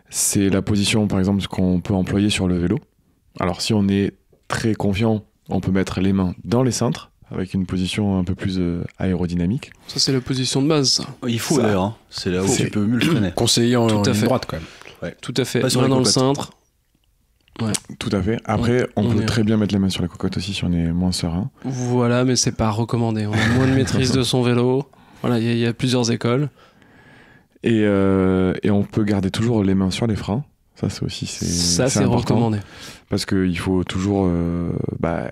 C'est la position, par exemple, qu'on peut employer sur le vélo. Alors, si on est très confiant, on peut mettre les mains dans les cintres, avec une position un peu plus aérodynamique. Ça, c'est la position de base, ça. Il faut d'ailleurs, hein. C'est là où tu peux mieux le freiner. Conseiller en ligne droite, quand même. Ouais. Tout à fait. Main dans le cintre. Ouais. Tout à fait. Après, on peut très bien mettre les mains sur les cocottes aussi si on est moins serein. Voilà, mais c'est pas recommandé. On a moins de maîtrise de son vélo. Voilà, il y a plusieurs écoles. Et on peut garder toujours les mains sur les freins. Ça, c'est recommandé. Parce qu'il faut toujours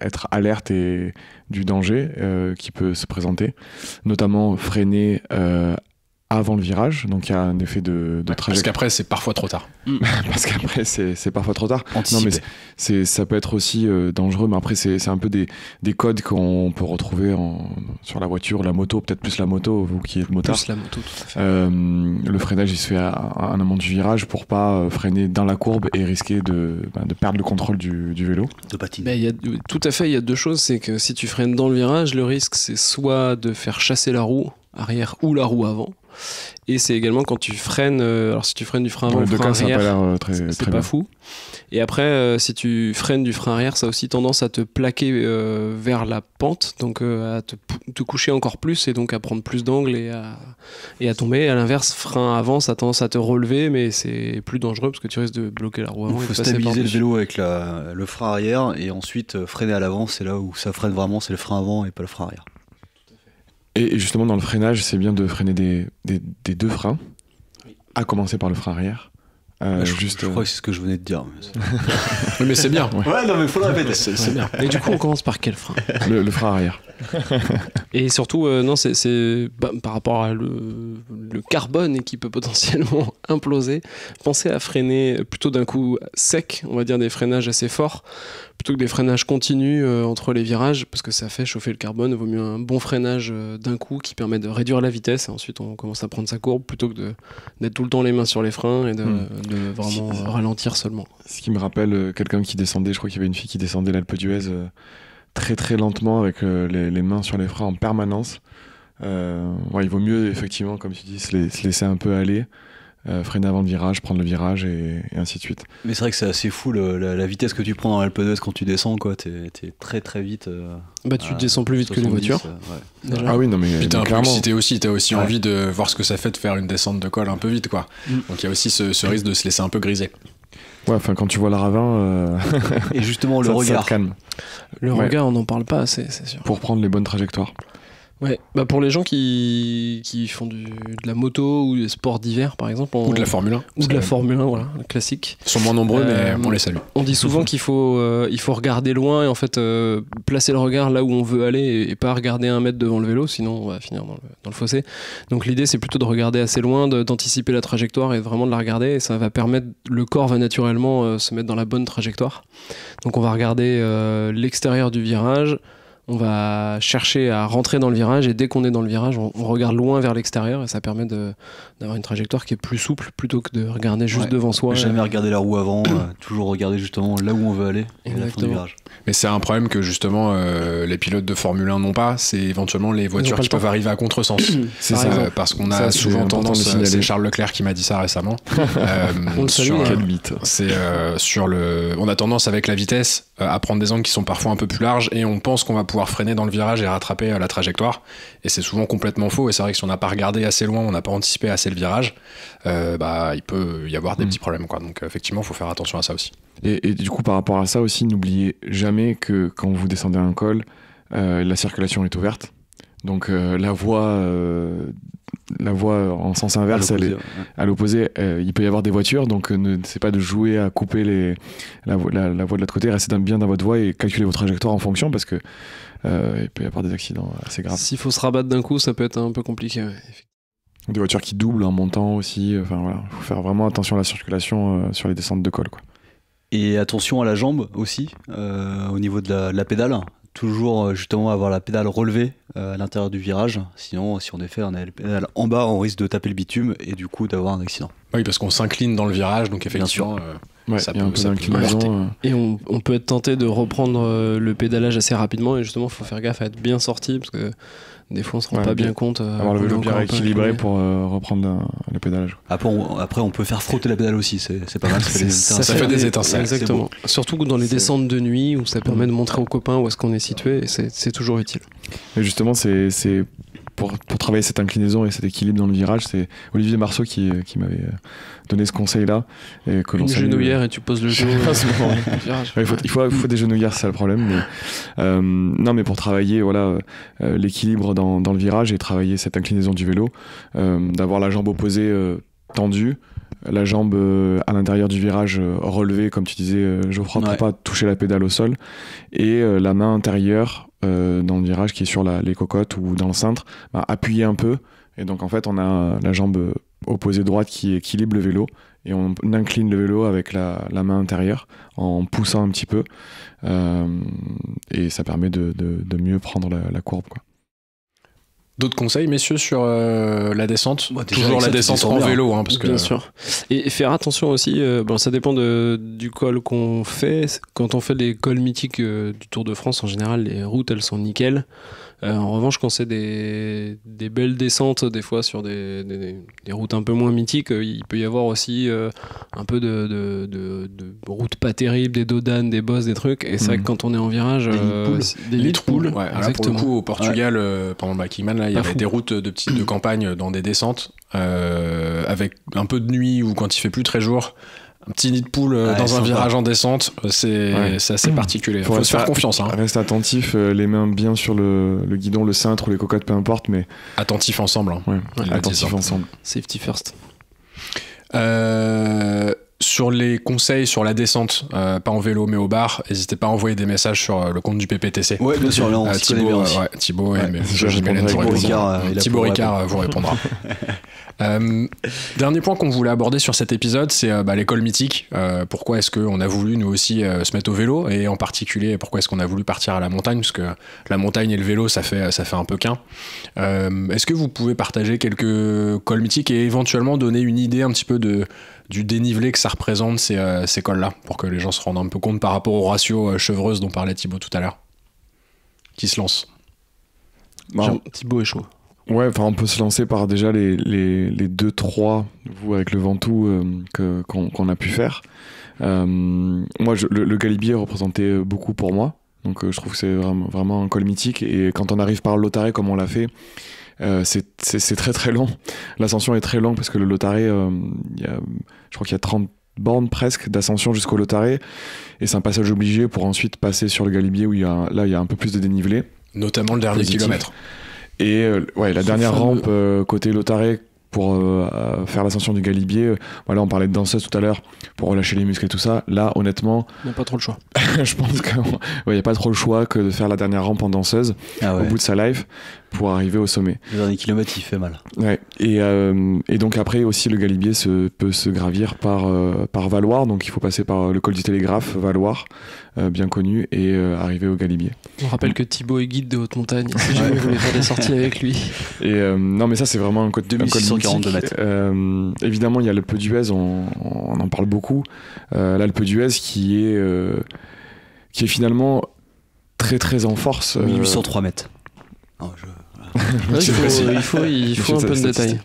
être alerte et du danger qui peut se présenter. Notamment freiner avant le virage. Donc il y a un effet de trajectoire. Parce qu'après, c'est parfois trop tard. Parce qu'après, c'est parfois trop tard. Anticipé. Non, mais ça peut être aussi dangereux. Mais après, c'est un peu des codes qu'on peut retrouver sur la voiture, la moto, peut-être plus la moto, vous qui êtes motard. Plus la moto, tout à fait. Le freinage, il se fait en amont du virage pour pas freiner dans la courbe et risquer de perdre le contrôle du vélo. De patiner. Tout à fait, il y a deux choses. C'est que si tu freines dans le virage, le risque, c'est soit de faire chasser la roue arrière ou la roue avant. Et c'est également quand tu freines, alors si tu freines du frein avant ou frein arrière, ça a pas l'air très c'est pas bien. fou. Et après, si tu freines du frein arrière, ça a aussi tendance à te plaquer vers la pente, donc à te coucher encore plus et donc à prendre plus d'angle et à tomber. À l'inverse, frein avant, ça a tendance à te relever, mais c'est plus dangereux parce que tu risques de bloquer la roue avant. Il faut stabiliser le vélo avec le frein arrière et ensuite freiner à l'avant. C'est là où ça freine vraiment, c'est le frein avant et pas le frein arrière. Et justement, dans le freinage, c'est bien de freiner des deux freins, à commencer par le frein arrière. Je crois que c'est ce que je venais de dire. Oui, mais c'est bien. Ouais, non, mais faut le répéter. C'est bien. Et du coup, on commence par quel frein ? Le frein arrière. Et surtout, non, c'est par rapport à le carbone et qui peut potentiellement imploser, pensez à freiner plutôt d'un coup sec, on va dire des freinages assez forts, plutôt que des freinages continus entre les virages, parce que ça fait chauffer le carbone. Il vaut mieux un bon freinage d'un coup qui permet de réduire la vitesse et ensuite on commence à prendre sa courbe plutôt que d'être tout le temps les mains sur les freins et de vraiment ralentir seulement. Ce qui me rappelle quelqu'un qui descendait, je crois qu'il y avait une fille qui descendait l'Alpe d'Huez très très lentement avec les mains sur les freins en permanence. Il vaut mieux effectivement, comme tu dis, se laisser un peu aller, freiner avant le virage, prendre le virage et ainsi de suite. Mais c'est vrai que c'est assez fou la vitesse que tu prends dans l'Alpe d'Huez quand tu descends, quoi. T'es très très vite. Tu descends plus vite que les voitures. Ouais. Ah oui, non mais puis t'as clairement. aussi envie de voir ce que ça fait de faire une descente de col un peu vite, quoi. Donc il y a aussi ce risque de se laisser un peu griser. Ouais, enfin quand tu vois le ravin. Et justement le regard. Ça te calme. Le regard, on n'en parle pas assez, c'est sûr. Pour prendre les bonnes trajectoires. Ouais, bah pour les gens qui font de la moto ou des sports d'hiver par exemple. Ou de la Formule 1. Ou de la Formule 1, voilà, classique. Ils sont moins nombreux, mais on les salue. On dit souvent qu'il faut regarder loin et en fait placer le regard là où on veut aller et pas regarder 1 mètre devant le vélo, sinon on va finir dans le fossé. Donc l'idée c'est plutôt de regarder assez loin, d'anticiper la trajectoire et vraiment de la regarder, et ça va permettre, le corps va naturellement se mettre dans la bonne trajectoire. Donc on va regarder l'extérieur du virage. On va chercher à rentrer dans le virage et dès qu'on est dans le virage, on regarde loin vers l'extérieur et ça permet d'avoir une trajectoire qui est plus souple plutôt que de regarder juste devant soi. Jamais regarder la roue avant, toujours regarder justement là où on veut aller. Exactement. Mais c'est un problème que justement les pilotes de Formule 1 n'ont pas, c'est éventuellement les voitures qui peuvent arriver à contresens. C'est ça, parce qu'on a souvent tendance, c'est Charles Leclerc qui m'a dit ça récemment. On le salue, quel mythe. C'est on a tendance avec la vitesse à prendre des angles qui sont parfois un peu plus larges et on pense qu'on va pouvoir freiner dans le virage et rattraper la trajectoire, et c'est souvent complètement faux. Et c'est vrai que si on n'a pas regardé assez loin, on n'a pas anticipé assez le virage, il peut y avoir des petits problèmes, quoi. Donc effectivement il faut faire attention à ça aussi. Et du coup, par rapport à ça aussi, n'oubliez jamais que quand vous descendez un col, la circulation est ouverte. Donc la voie en sens inverse, à l'opposé, il peut y avoir des voitures, donc c'est pas de jouer à couper la voie de l'autre côté, restez bien dans votre voie et calculez votre trajectoire en fonction, parce que il peut y avoir des accidents assez graves. S'il faut se rabattre d'un coup, ça peut être un peu compliqué. Ouais. Des voitures qui doublent en montant aussi, enfin voilà, faut faire vraiment attention à la circulation sur les descentes de col, quoi. Et attention à la jambe aussi, au niveau de la pédale. Toujours justement avoir la pédale relevée à l'intérieur du virage. Sinon, si on est fait, on a la pédale en bas, on risque de taper le bitume et du coup d'avoir un accident. Oui, parce qu'on s'incline dans le virage, donc effectivement, ça peut d'inclinaison. Et on peut être tenté de reprendre le pédalage assez rapidement, et justement, il faut faire gaffe à être bien sorti, parce que des fois on se rend pas bien compte. Avoir le vélo bien équilibré pour reprendre le pédalage. Après on peut faire frotter la pédale aussi, c'est pas mal. Ça fait des étincelles. Exactement. Surtout dans les descentes de nuit où ça permet de montrer aux copains où est-ce qu'on est situé, et c'est toujours utile. Et justement, c'est pour travailler cette inclinaison et cet équilibre dans le virage, c'est Olivier Marceau qui m'avait donné ce conseil-là. Et que une genouillère et tu poses le genou. Il faut des genouillères, c'est ça le problème. Mais, non, mais pour travailler l'équilibre dans le virage et travailler cette inclinaison du vélo, d'avoir la jambe opposée tendue, la jambe à l'intérieur du virage relevée, comme tu disais, Geoffroy, pour pas toucher la pédale au sol, et la main intérieure dans le virage qui est sur les cocottes ou dans le cintre, appuyer un peu, et donc en fait on a la jambe opposée droite qui équilibre le vélo, et on incline le vélo avec la main intérieure en poussant un petit peu, et ça permet de mieux prendre la courbe, quoi. D'autres conseils, messieurs, sur la descente? Toujours la descente en vélo, parce que... Bien sûr. Et faire attention aussi, ça dépend du col qu'on fait. Quand on fait les cols mythiques du Tour de France, en général, les routes, elles sont nickel. En revanche, quand c'est des belles descentes, des fois sur des routes un peu moins mythiques, il peut y avoir aussi un peu de routes pas terribles, des dodanes, des bosses, des trucs. Et c'est vrai que quand on est en virage, des lits de poules. Ouais, là, pour le coup, au Portugal, pendant Bakiman, il y avait des routes de campagne dans des descentes, avec un peu de nuit ou quand il fait plus très jour. Un petit nid de poule dans un virage en descente, c'est assez particulier. Il faut se faire confiance. Reste attentif, les mains bien sur le guidon, le cintre ou les cocottes, peu importe, mais... Attentif ensemble. Attentif ensemble. Safety first. Sur les conseils sur la descente, pas en vélo mais au bar, n'hésitez pas à envoyer des messages sur le compte du PPTC. Ouais, bien sûr, là on s'y connaît bien aussi. Thibaut Ricard vous répondra. Dernier point qu'on voulait aborder sur cet épisode, c'est l'école mythique. Pourquoi est-ce qu'on a voulu nous aussi se mettre au vélo, et en particulier pourquoi est-ce qu'on a voulu partir à la montagne, parce que la montagne et le vélo ça fait un peu qu'un. Est-ce que vous pouvez partager quelques cols mythiques et éventuellement donner une idée un petit peu du dénivelé que ça représente ces cols-là, pour que les gens se rendent un peu compte par rapport au ratio chevreuse dont parlait Thibaut tout à l'heure? Qui se lance? Thibaut est chaud. Ouais, on peut se lancer par déjà les 2-3, vous avec le Ventoux qu'on a pu faire. Moi, le Galibier représentait beaucoup pour moi, donc je trouve que c'est vraiment un col mythique, et quand on arrive par le Lautaret comme on l'a fait, c'est très très long. L'ascension est très longue parce que le Lautaret, je crois qu'il y a 30 bornes presque d'ascension jusqu'au Lautaret, et c'est un passage obligé pour ensuite passer sur le Galibier où il y a un peu plus de dénivelé. Notamment le dernier kilomètre. Et la dernière rampe côté Lautaret pour faire l'ascension du Galibier, voilà, on parlait de danseuse tout à l'heure, pour relâcher les muscles et tout ça. Là, honnêtement, il n'y a pas trop le choix. Je pense qu'il n'y a pas trop le choix que de faire la dernière rampe en danseuse au bout de sa life pour arriver au sommet. Le dernier kilomètre, il fait mal. Ouais. Et donc après aussi, le Galibier peut se gravir par Valloire, donc il faut passer par le col du Télégraphe, Valloire, bien connu, et arriver au Galibier. On rappelle que Thibaut est guide de haute montagne, si jamais vous voulez faire des sorties avec lui. Et non, mais ça c'est vraiment un col 2642 mètres. Évidemment, il y a l'Alpe d'Huez, on en parle beaucoup. L'Alpe d'Huez qui est finalement très très en force. 1803 mètres. Non, il faut un peu de détail.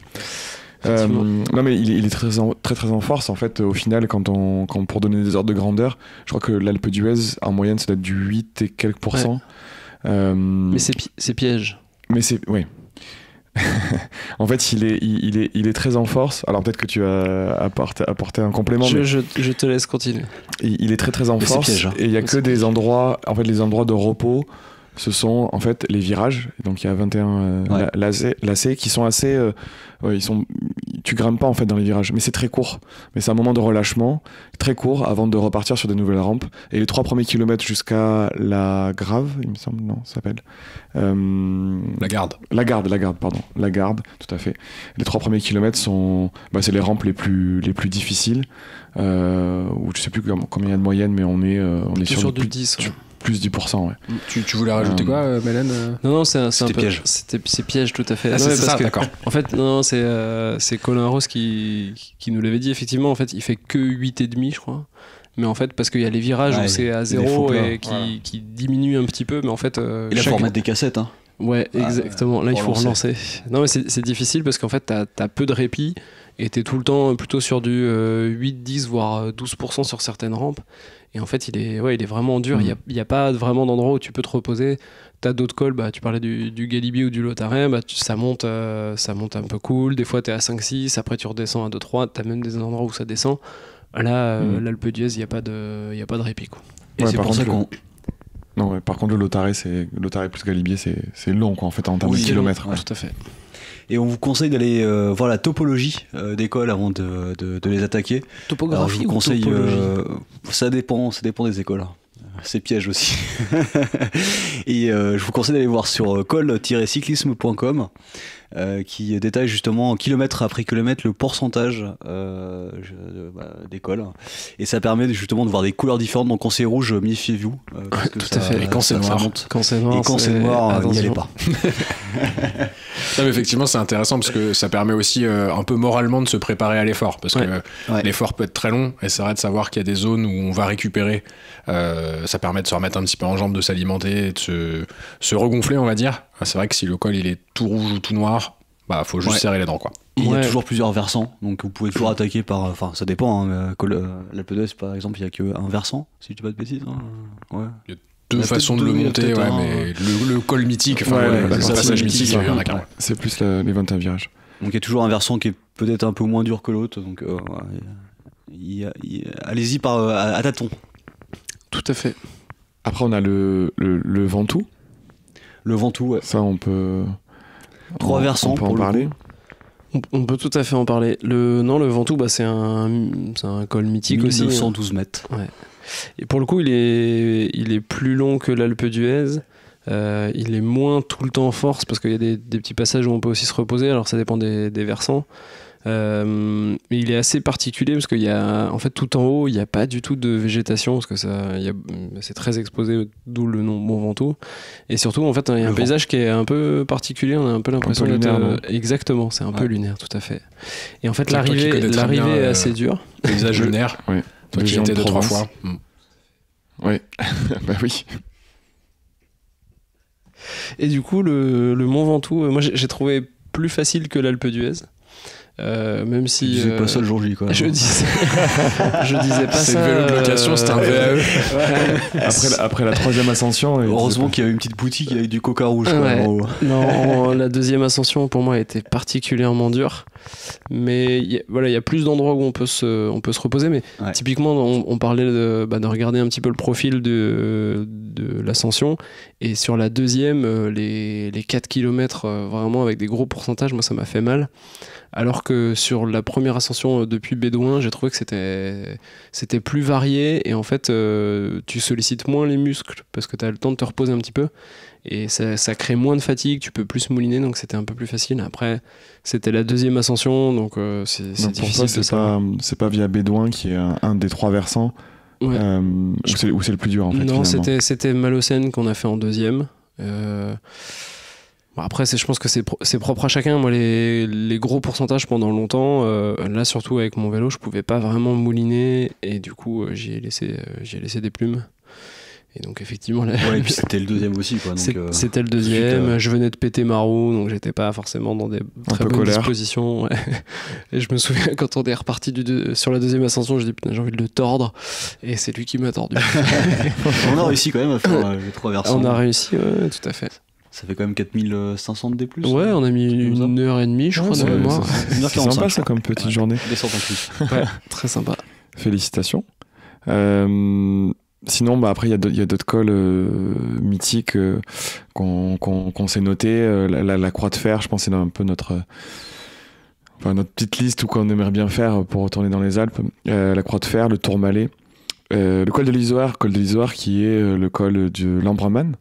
Non mais il est très en force en fait. Au final, quand pour donner des ordres de grandeur, je crois que l'Alpe d'Huez en moyenne ça doit être du 8 et quelques %. Mais c'est piège. Mais c'est en fait, il est très en force. Alors peut-être que tu as apporté un complément. Je te laisse continuer. Il est très très en force. Piège, hein. Et il y a que des endroits, en fait, les endroits de repos. Ce sont en fait les virages, donc il y a 21 lacets qui sont assez, tu grimpes pas en fait dans les virages, mais c'est très court, mais c'est un moment de relâchement très court avant de repartir sur des nouvelles rampes. Et les 3 premiers kilomètres jusqu'à la Grave, il me semble, non, ça s'appelle la Garde, tout à fait. Les 3 premiers kilomètres c'est les rampes les plus difficiles, où je sais plus combien il y a de moyenne, mais on est sur du 10. Plus 10%, ouais. Tu voulais rajouter quoi, Mélène? Non, c'est un peu piège. C'est piège, tout à fait. C'est ça, d'accord. En fait, c'est Colin Rose qui nous l'avait dit. Effectivement, en fait, il fait que 8,5, je crois. Mais en fait, parce qu'il y a les virages où c'est à 0 et qui diminuent un petit peu, mais en fait... il faut remettre des cassettes, hein. Ouais, exactement. Là, il faut relancer. Non, mais c'est difficile parce qu'en fait, t'as peu de répit et t'es tout le temps plutôt sur du 8, 10, voire 12% sur certaines rampes. Et en fait, il est vraiment dur. Il n'y a pas vraiment d'endroit où tu peux te reposer. T'as d'autres cols, tu parlais du Galibier ou du Lautaret, ça monte un peu cool. Des fois, t'es à 5-6, après tu redescends à 2-3. T'as même des endroits où ça descend. Là, l'Alpe d'Huez, il n'y a pas de répit, quoi. Et c'est pour ça qu'on... Non, ouais, par contre, le Lautaret plus Galibier, c'est long, quoi, en fait, en termes de kilomètres. Ouais, tout à fait. Et on vous conseille d'aller voir la topologie des cols avant de les attaquer. Topographie. Alors, je vous conseille, ou topologie ça dépend des écoles. C'est piège aussi. Et je vous conseille d'aller voir sur col-cyclisme.com qui détaille justement kilomètre après kilomètre le pourcentage des cols. Et ça permet justement de voir des couleurs différentes. Donc quand c'est rouge, méfiez-vous. Tout à fait. Et quand c'est noir, et quand c'est noir, n'y allez pas. Non, mais effectivement, c'est intéressant parce que ça permet aussi un peu moralement de se préparer à l'effort. Parce que l'effort peut être très long et c'est vrai de savoir qu'il y a des zones où on va récupérer. Ça permet de se remettre un petit peu en jambe, de s'alimenter, de se regonfler, on va dire. C'est vrai que si le col il est tout rouge ou tout noir, faut juste serrer les dents, quoi. Il y a toujours plusieurs versants, donc vous pouvez toujours attaquer par. Enfin, ça dépend. L'Alpe d'Huez, par exemple, il n'y a qu'un versant, si je dis pas de bêtises. Hein. Ouais. Il y a deux façons de le monter, mais le col mythique, le passage mythique, il y en a qu'un. C'est plus les 21 virages. Donc il y a toujours un versant qui est peut-être un peu moins dur que l'autre, donc allez-y à tâtons. Tout à fait. Après, on a le Ventoux. Le Ventoux, ouais. Ça, on peut... 3 versants, on peut en parler. On peut tout à fait en parler. Le Ventoux, c'est un col mythique 1912 aussi. 1912 mètres. Ouais. Et pour le coup, il est plus long que l'Alpe d'Huez. Il est moins tout le temps en force parce qu'il y a des petits passages où on peut aussi se reposer. Alors ça dépend des versants. Mais il est assez particulier parce qu'il y a, en fait, tout en haut, il n'y a pas du tout de végétation parce que c'est très exposé, d'où le nom Mont Ventoux. Et surtout, en fait, il y a un paysage qui est un peu particulier. On a un peu l'impression d'être exactement, c'est un peu lunaire, tout à fait. Et en fait, l'arrivée est assez dure. Paysage lunaire. Oui. Toi qui y étais 2-3 fois. Oui. Bah oui. Et du coup, le Mont Ventoux, moi j'ai trouvé plus facile que l'Alpe d'Huez. même si... Tu disais pas ça le jour J, quoi. Je disais pas ça. C'est le vélo de location, c'était un VAE. Après la 3e ascension... Heureusement qu'il y avait une petite boutique avec du coca rouge, quoi, ouais. en haut. Non, la 2e ascension, pour moi, a été particulièrement dure. Mais il y a plus d'endroits où on peut se reposer. Mais typiquement, on parlait de regarder un petit peu le profil de l'ascension. Et sur la 2e, les 4 km, vraiment avec des gros pourcentages, moi, ça m'a fait mal. Alors que sur la première ascension depuis Bédouin, j'ai trouvé que c'était plus varié. Et en fait, tu sollicites moins les muscles parce que tu as le temps de te reposer un petit peu. Et ça crée moins de fatigue, tu peux plus mouliner, donc c'était un peu plus facile. Après, c'était la 2e ascension, donc c'est donc difficile. Pour toi, c'est pas via Bédouin qui est un des 3 versants, où c'est le plus dur, en fait. Non, finalement. c'était Malocène qu'on a fait en 2e. Après, je pense que c'est propre à chacun. Moi, les gros pourcentages pendant longtemps, là, surtout avec mon vélo, je pouvais pas vraiment mouliner, et du coup, j'y ai laissé des plumes. Et donc effectivement et puis c'était le 2e aussi, quoi. C'était le 2e, je venais de péter ma roue, donc j'étais pas forcément dans des très bonnes dispositions. Et je me souviens quand on est reparti sur la 2e ascension, je dis putain, j'ai envie de le tordre, et c'est lui qui m'a tordu. On a réussi quand même à faire les 3 versants. On a réussi, ouais, tout à fait. Ça fait quand même 4500 de D+. Ouais, on a mis 1h30, je crois, de mémoire. C'est sympa, ça, comme petite journée. Descente en plus. Ouais, très sympa. Félicitations. Sinon, après, il y a d'autres cols mythiques qu'on s'est notés. La Croix de Fer, je pense que c'est un peu notre petite liste où qu'on aimerait bien faire pour retourner dans les Alpes. La Croix de Fer, le Tourmalet, le col de l'Isoire qui est le col de l'Ambraman.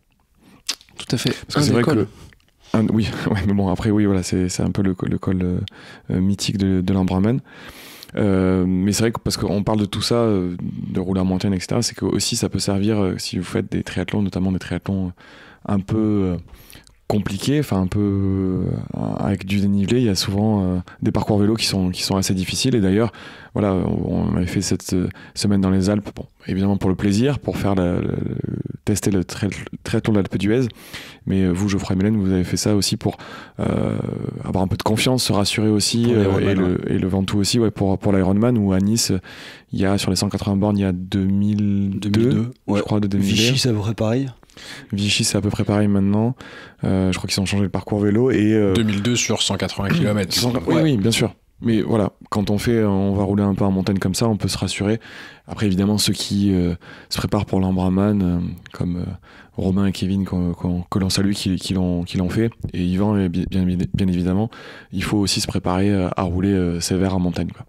Tout à fait. Parce que c'est vrai que... oui, mais bon, après, oui, voilà, c'est un peu le col mythique de l'Ambraman. Mais c'est vrai que parce qu'on parle de tout ça, de rouler en montagne, etc., c'est que aussi ça peut servir si vous faites des triathlons, notamment des triathlons un peu compliqués, enfin un peu avec du dénivelé. Il y a souvent des parcours vélo qui sont assez difficiles. Et d'ailleurs, voilà, on avait fait cette semaine dans les Alpes, bon, évidemment pour le plaisir, pour faire tester le triathlon de l'Alpe d'Huez. Mais vous, Geoffroy et Mélène, vous avez fait ça aussi pour avoir un peu de confiance, se rassurer aussi, et le Ventoux aussi, pour l'Ironman, où à Nice, il y a sur les 180 bornes, il y a 2002 je crois, de dénivelé. Vichy, c'est à peu près pareil. Vichy, c'est à peu près pareil maintenant. Je crois qu'ils ont changé le parcours vélo. Et 2002 sur 180 km. Oui, bien sûr. Mais voilà, quand on va rouler un peu en montagne comme ça, on peut se rassurer. Après, évidemment, ceux qui se préparent pour l'Ambraman, comme Romain et Kevin, que l'on salue, qui l'ont fait, et Yvan, bien évidemment, il faut aussi se préparer à rouler sévère en montagne, quoi.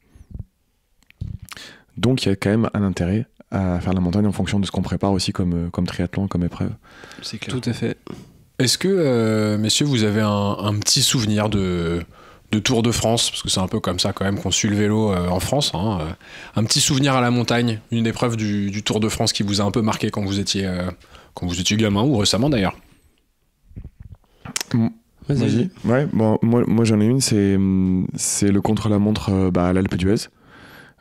Donc, il y a quand même un intérêt à faire la montagne en fonction de ce qu'on prépare aussi comme triathlon, comme épreuve. C'est clair. Tout à fait. Est-ce que, messieurs, vous avez un petit souvenir de Tour de France, parce que c'est un peu comme ça quand même qu'on suit le vélo en France, hein, un petit souvenir à la montagne, une épreuve du Tour de France qui vous a un peu marqué quand vous étiez gamin, ou récemment d'ailleurs? Vas-y. Ouais, bon, moi j'en ai une, c'est le contre-la-montre à l'Alpe d'Huez.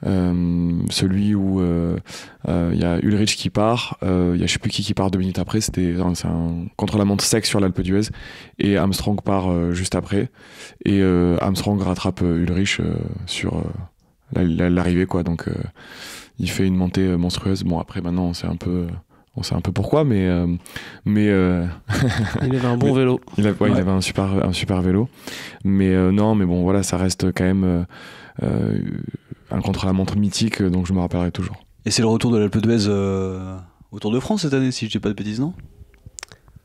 Celui où y a Ulrich qui part, y a je sais plus qui part 2 minutes après, c'est un contre-la-montre sec sur l'Alpe d'Huez, et Armstrong part juste après, et Armstrong rattrape Ulrich sur l'arrivée, quoi. Donc il fait une montée monstrueuse. Bon, après maintenant on sait un peu pourquoi, mais il avait un bon vélo. Il avait un super vélo, mais non, mais bon, voilà, ça reste quand même un contre-la-montre mythique, donc je me rappellerai toujours. Et c'est le retour de l'Alpe d'Huez au Tour de France cette année, si je dis pas de bêtises, non?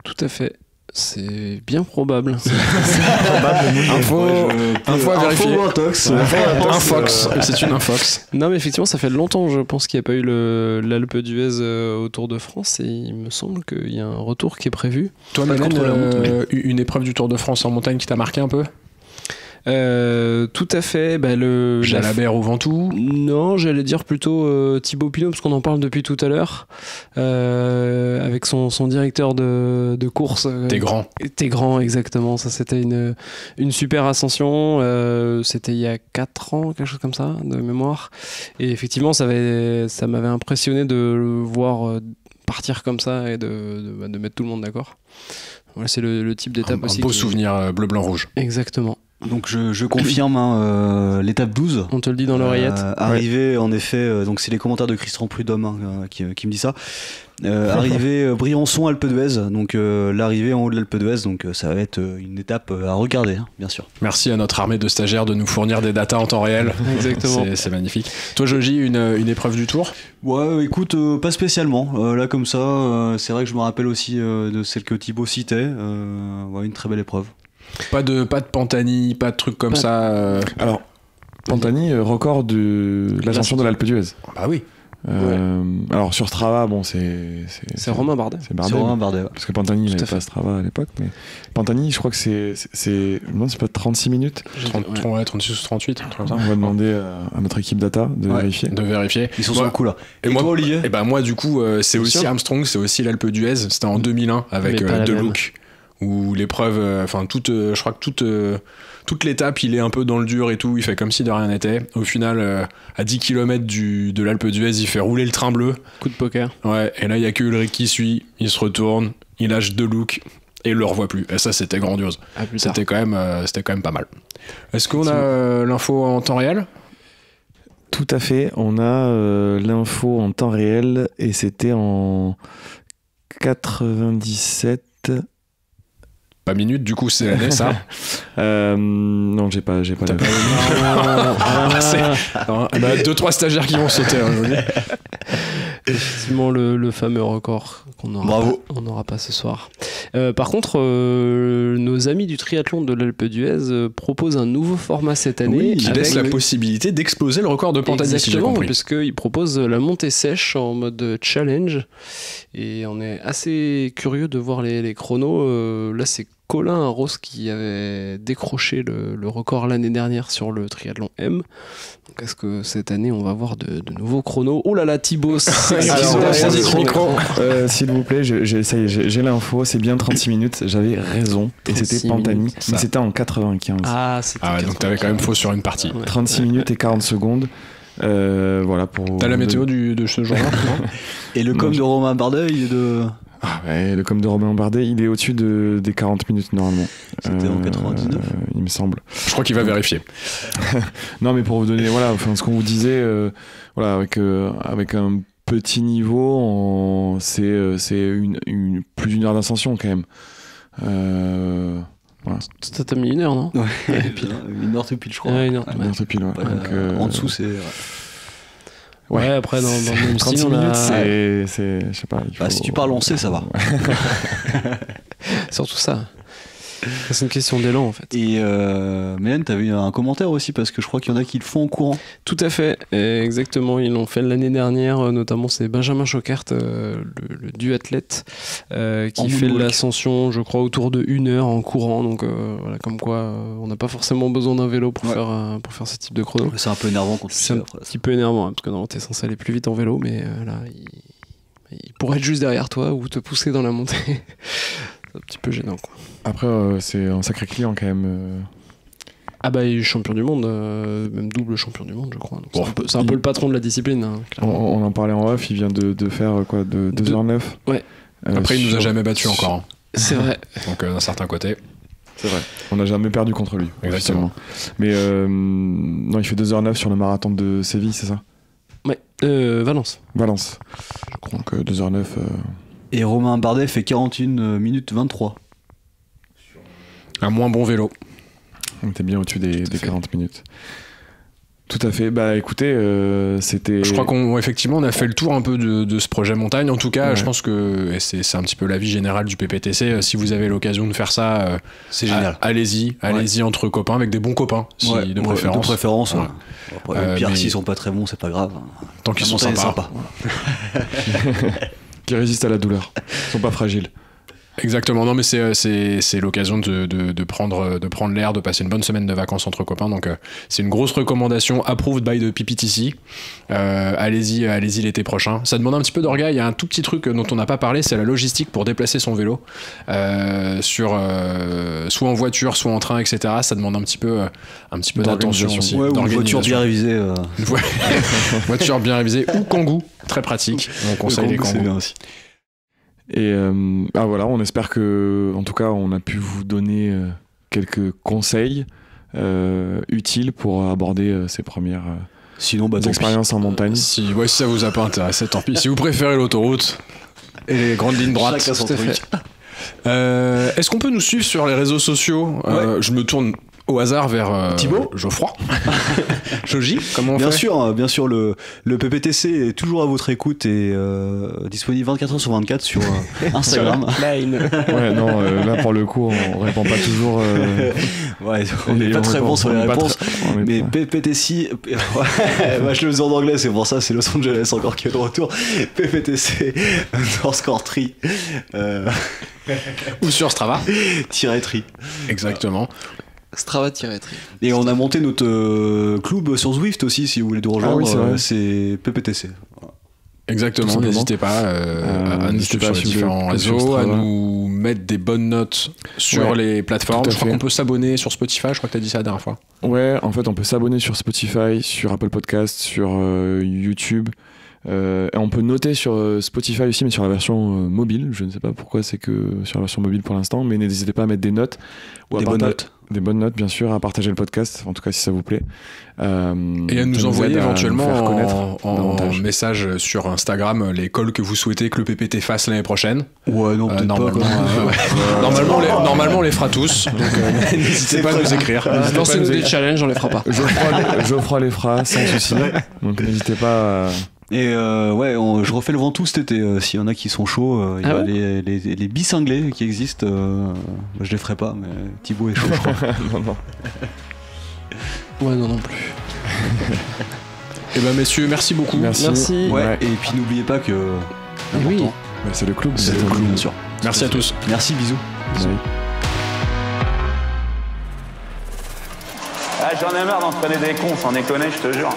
Tout à fait. C'est bien probable. Info à vérifier. Infox. C'est une infox. Non, mais effectivement, ça fait longtemps, je pense, qu'il n'y a pas eu l'Alpe d'Huez au Tour de France, et il me semble qu'il y a un retour qui est prévu. Toi, Mélène, une épreuve du Tour de France en montagne qui t'a marqué un peu? Tout à fait. Jalabert ou Ventoux? Non, j'allais dire plutôt Thibaut Pinot, parce qu'on en parle depuis tout à l'heure, avec son directeur de course. T'es grand, exactement. Ça, c'était une super ascension. C'était il y a 4 ans, quelque chose comme ça, de mémoire. Et effectivement, ça m'avait impressionné de le voir partir comme ça et de mettre tout le monde d'accord. Voilà, c'est le type d'étape aussi. Un beau souvenir bleu-blanc-rouge. Exactement. Donc je confirme l'étape 12. On te le dit dans l'oreillette. Arrivé en effet, donc c'est les commentaires de Christian Prudhomme qui me dit ça. Arrivé Briançon, Alpe d'Huez, donc l'arrivée en haut de l'Alpe d'Huez, donc ça va être une étape à regarder, hein, bien sûr. Merci à notre armée de stagiaires de nous fournir des datas en temps réel. Exactement. C'est magnifique. Toi, Joji, une épreuve du Tour ? Ouais, écoute, pas spécialement. Là, comme ça, c'est vrai que je me rappelle aussi de celle que Thibaut citait. Une très belle épreuve. Pas de Pantani, pas de trucs comme ça. Alors, Pantani, record de l'ascension de l'Alpe d'Huez. Bah oui. Alors sur Strava, bon, c'est Romain Bardet. C'est Romain Bardet. Ouais. Parce que Pantani, il n'avait pas Strava à l'époque. Mais Pantani, je crois que c'est pas 36 minutes. 36 ou 38. On va demander à notre équipe data de vérifier. Ils sont sur le coup là. Et moi, toi, Olivier ? Et moi, du coup, c'est aussi Armstrong, c'est aussi l'Alpe d'Huez. C'était en 2001 avec Deluc. Où l'épreuve, je crois que toute l'étape, il est un peu dans le dur et tout, il fait comme si de rien n'était. Au final, à 10 km de l'Alpe d'Huez, il fait rouler le train bleu. Coup de poker. Ouais, et là, il n'y a que Ulrich qui suit, il se retourne, il lâche Deluc et il le revoit plus. Et ça, c'était grandiose. C'était quand même pas mal. Est-ce qu'on a l'info en temps réel ? Tout à fait, on a l'info en temps réel et c'était en 97. Pas minute, du coup, c'est l'année, ça non, j'ai pas. C'est 2-3 stagiaires qui vont sauter. Effectivement, le fameux record qu'on n'aura pas ce soir. Par contre, nos amis du triathlon de l'Alpe d'Huez proposent un nouveau format cette année. Qui laisse la possibilité d'exploser le record de Pantani. Exactement, puisqu'ils proposent la montée sèche en mode challenge. Et on est assez curieux de voir les chronos. Là, c'est Colin Arros qui avait décroché le record l'année dernière sur le triathlon M. Donc est-ce que cette année on va voir de nouveaux chronos ? Oh là là, Thibaut, s'il vous plaît, j'ai l'info, c'est bien 36 minutes, j'avais raison, et c'était Pantani, mais c'était en 95. Donc t'avais quand même faux sur une partie. 36 minutes et 40 secondes. Voilà pour. T'as la météo de ce jour-là? Et le com de Romain Bardet, il est de. Le com de Romain Bardet, il est au-dessus des 40 minutes normalement. C'était en 99 il me semble. Je crois qu'il va vérifier. Non, mais pour vous donner, ce qu'on vous disait, avec un petit niveau, c'est plus d'une heure d'ascension quand même. Voilà. T'as mis 1 heure, non? Ouais, et puis 1 heure tout pile, je crois. Ouais, 1 heure tout pile, ouais. Donc, en dessous, c'est. Ouais, après, dans le même style, 36 minutes, c'est. Je sais pas. Si tu parles lancé, ça va. Surtout ça. C'est une question d'élan en fait. Et Mélène, t'avais eu un commentaire aussi parce que je crois qu'il y en a qui le font en courant. Tout à fait, exactement. Ils l'ont fait l'année dernière, notamment c'est Benjamin Choquert, le duathlète, qui fait l'ascension, je crois, autour de 1 heure en courant. Donc voilà, comme quoi on n'a pas forcément besoin d'un vélo pour faire ce type de chrono. C'est un peu énervant quand c'est un petit peu énervant, hein, parce que normalement t'es censé aller plus vite en vélo, mais là il pourrait être juste derrière toi ou te pousser dans la montée. C'est un petit peu gênant, quoi. Après, c'est un sacré client quand même. Il est champion du monde, même double champion du monde, je crois. Donc c'est un peu le patron de la discipline. Hein, on en parlait en off, il vient de faire quoi, de 2h09. Ouais. Après, il nous a jamais battu encore. Hein. C'est vrai. Donc d'un certain côté. C'est vrai. On n'a jamais perdu contre lui. Exactement. Mais non, il fait 2h09 sur le marathon de Séville, c'est ça? Ouais. Valence. Je crois que 2h09. Et Romain Bardet fait 41 minutes 23. Un moins bon vélo. On était bien au-dessus des 40 minutes. Tout à fait. Bah écoutez, c'était. Je crois qu'effectivement on a fait le tour un peu de ce projet montagne. En tout cas, ouais. Je pense que c'est un petit peu l'avis général du PPTC. Si vous avez l'occasion de faire ça, c'est génial. Allez-y entre copains, avec des bons copains, de préférence. De préférence, ouais. Après, pire, s'ils sont pas très bons, c'est pas grave. Tant qu'ils sont sympas. Qui résistent à la douleur. Ils sont pas fragiles. Exactement, non mais c'est l'occasion de prendre l'air, de passer une bonne semaine de vacances entre copains, donc c'est une grosse recommandation approved by the PPTC. Allez-y l'été prochain. Ça demande un petit peu d'orgueil, il y a un tout petit truc dont on n'a pas parlé, c'est la logistique pour déplacer son vélo, soit en voiture, soit en train, etc. Ça demande un petit peu d'attention aussi. Ouais, ou une voiture bien révisée. Voiture bien révisée ou Kangoo, très pratique. On conseille les Kangoo. C'est bien aussi. Et voilà, on espère que, en tout cas, on a pu vous donner quelques conseils. utile pour aborder ces premières Sinon, expériences en montagne. Si ça vous a pas intéressé, tant pis. Si vous préférez l'autoroute et les grandes lignes droites, chacun son truc. Est-ce qu'on peut nous suivre sur les réseaux sociaux? Je me tourne au hasard vers Thibaut, Geoffroy. Joji, comment on fait? Bien sûr, le PPTC est toujours à votre écoute et disponible 24h sur 24 sur Instagram. Ouais, non, là pour le coup, on répond pas toujours. On est pas très bon sur les réponses. Mais PPTC, je le faisais en anglais, c'est pour ça, c'est Los Angeles encore qui est de retour. PPTC _ tri. Ou sur Strava. _tri. Exactement. Strava-tri. Et on a monté notre club sur Zwift aussi, si vous voulez nous rejoindre. C'est PPTC. Exactement, n'hésitez pas à nous suivre sur les différents réseaux, à nous mettre des bonnes notes sur les plateformes. Je crois qu'on peut s'abonner sur Spotify, je crois que tu as dit ça la dernière fois. Ouais, en fait on peut s'abonner sur Spotify, sur Apple Podcast, sur YouTube. Et on peut noter sur Spotify aussi, mais sur la version mobile. Je ne sais pas pourquoi c'est que sur la version mobile pour l'instant, mais n'hésitez pas à mettre des notes. Des bonnes notes, bien sûr, à partager le podcast, en tout cas si ça vous plaît. Et à nous envoyer éventuellement en message sur Instagram les calls que vous souhaitez que le PPT fasse l'année prochaine. Ouais, non, peut-être pas. Normalement, on les fera tous. Donc n'hésitez pas à nous écrire. Lancez-nous des challenges, on les fera pas. Geoffroy les fera sans souci. Donc n'hésitez pas à... Et je refais le Ventoux cet été. S'il y en a qui sont chauds, il y a les bicinglés qui existent. Je les ferai pas, mais Thibaut est chaud, je crois. non. Ouais, non plus. Et ben messieurs, merci beaucoup. Merci. Ouais. Et puis n'oubliez pas que. Oui. C'est le club. C'est le club, bien sûr. Merci à tous. Merci, bisous. J'en ai marre d'entraîner des cons, sans déconner, je te jure.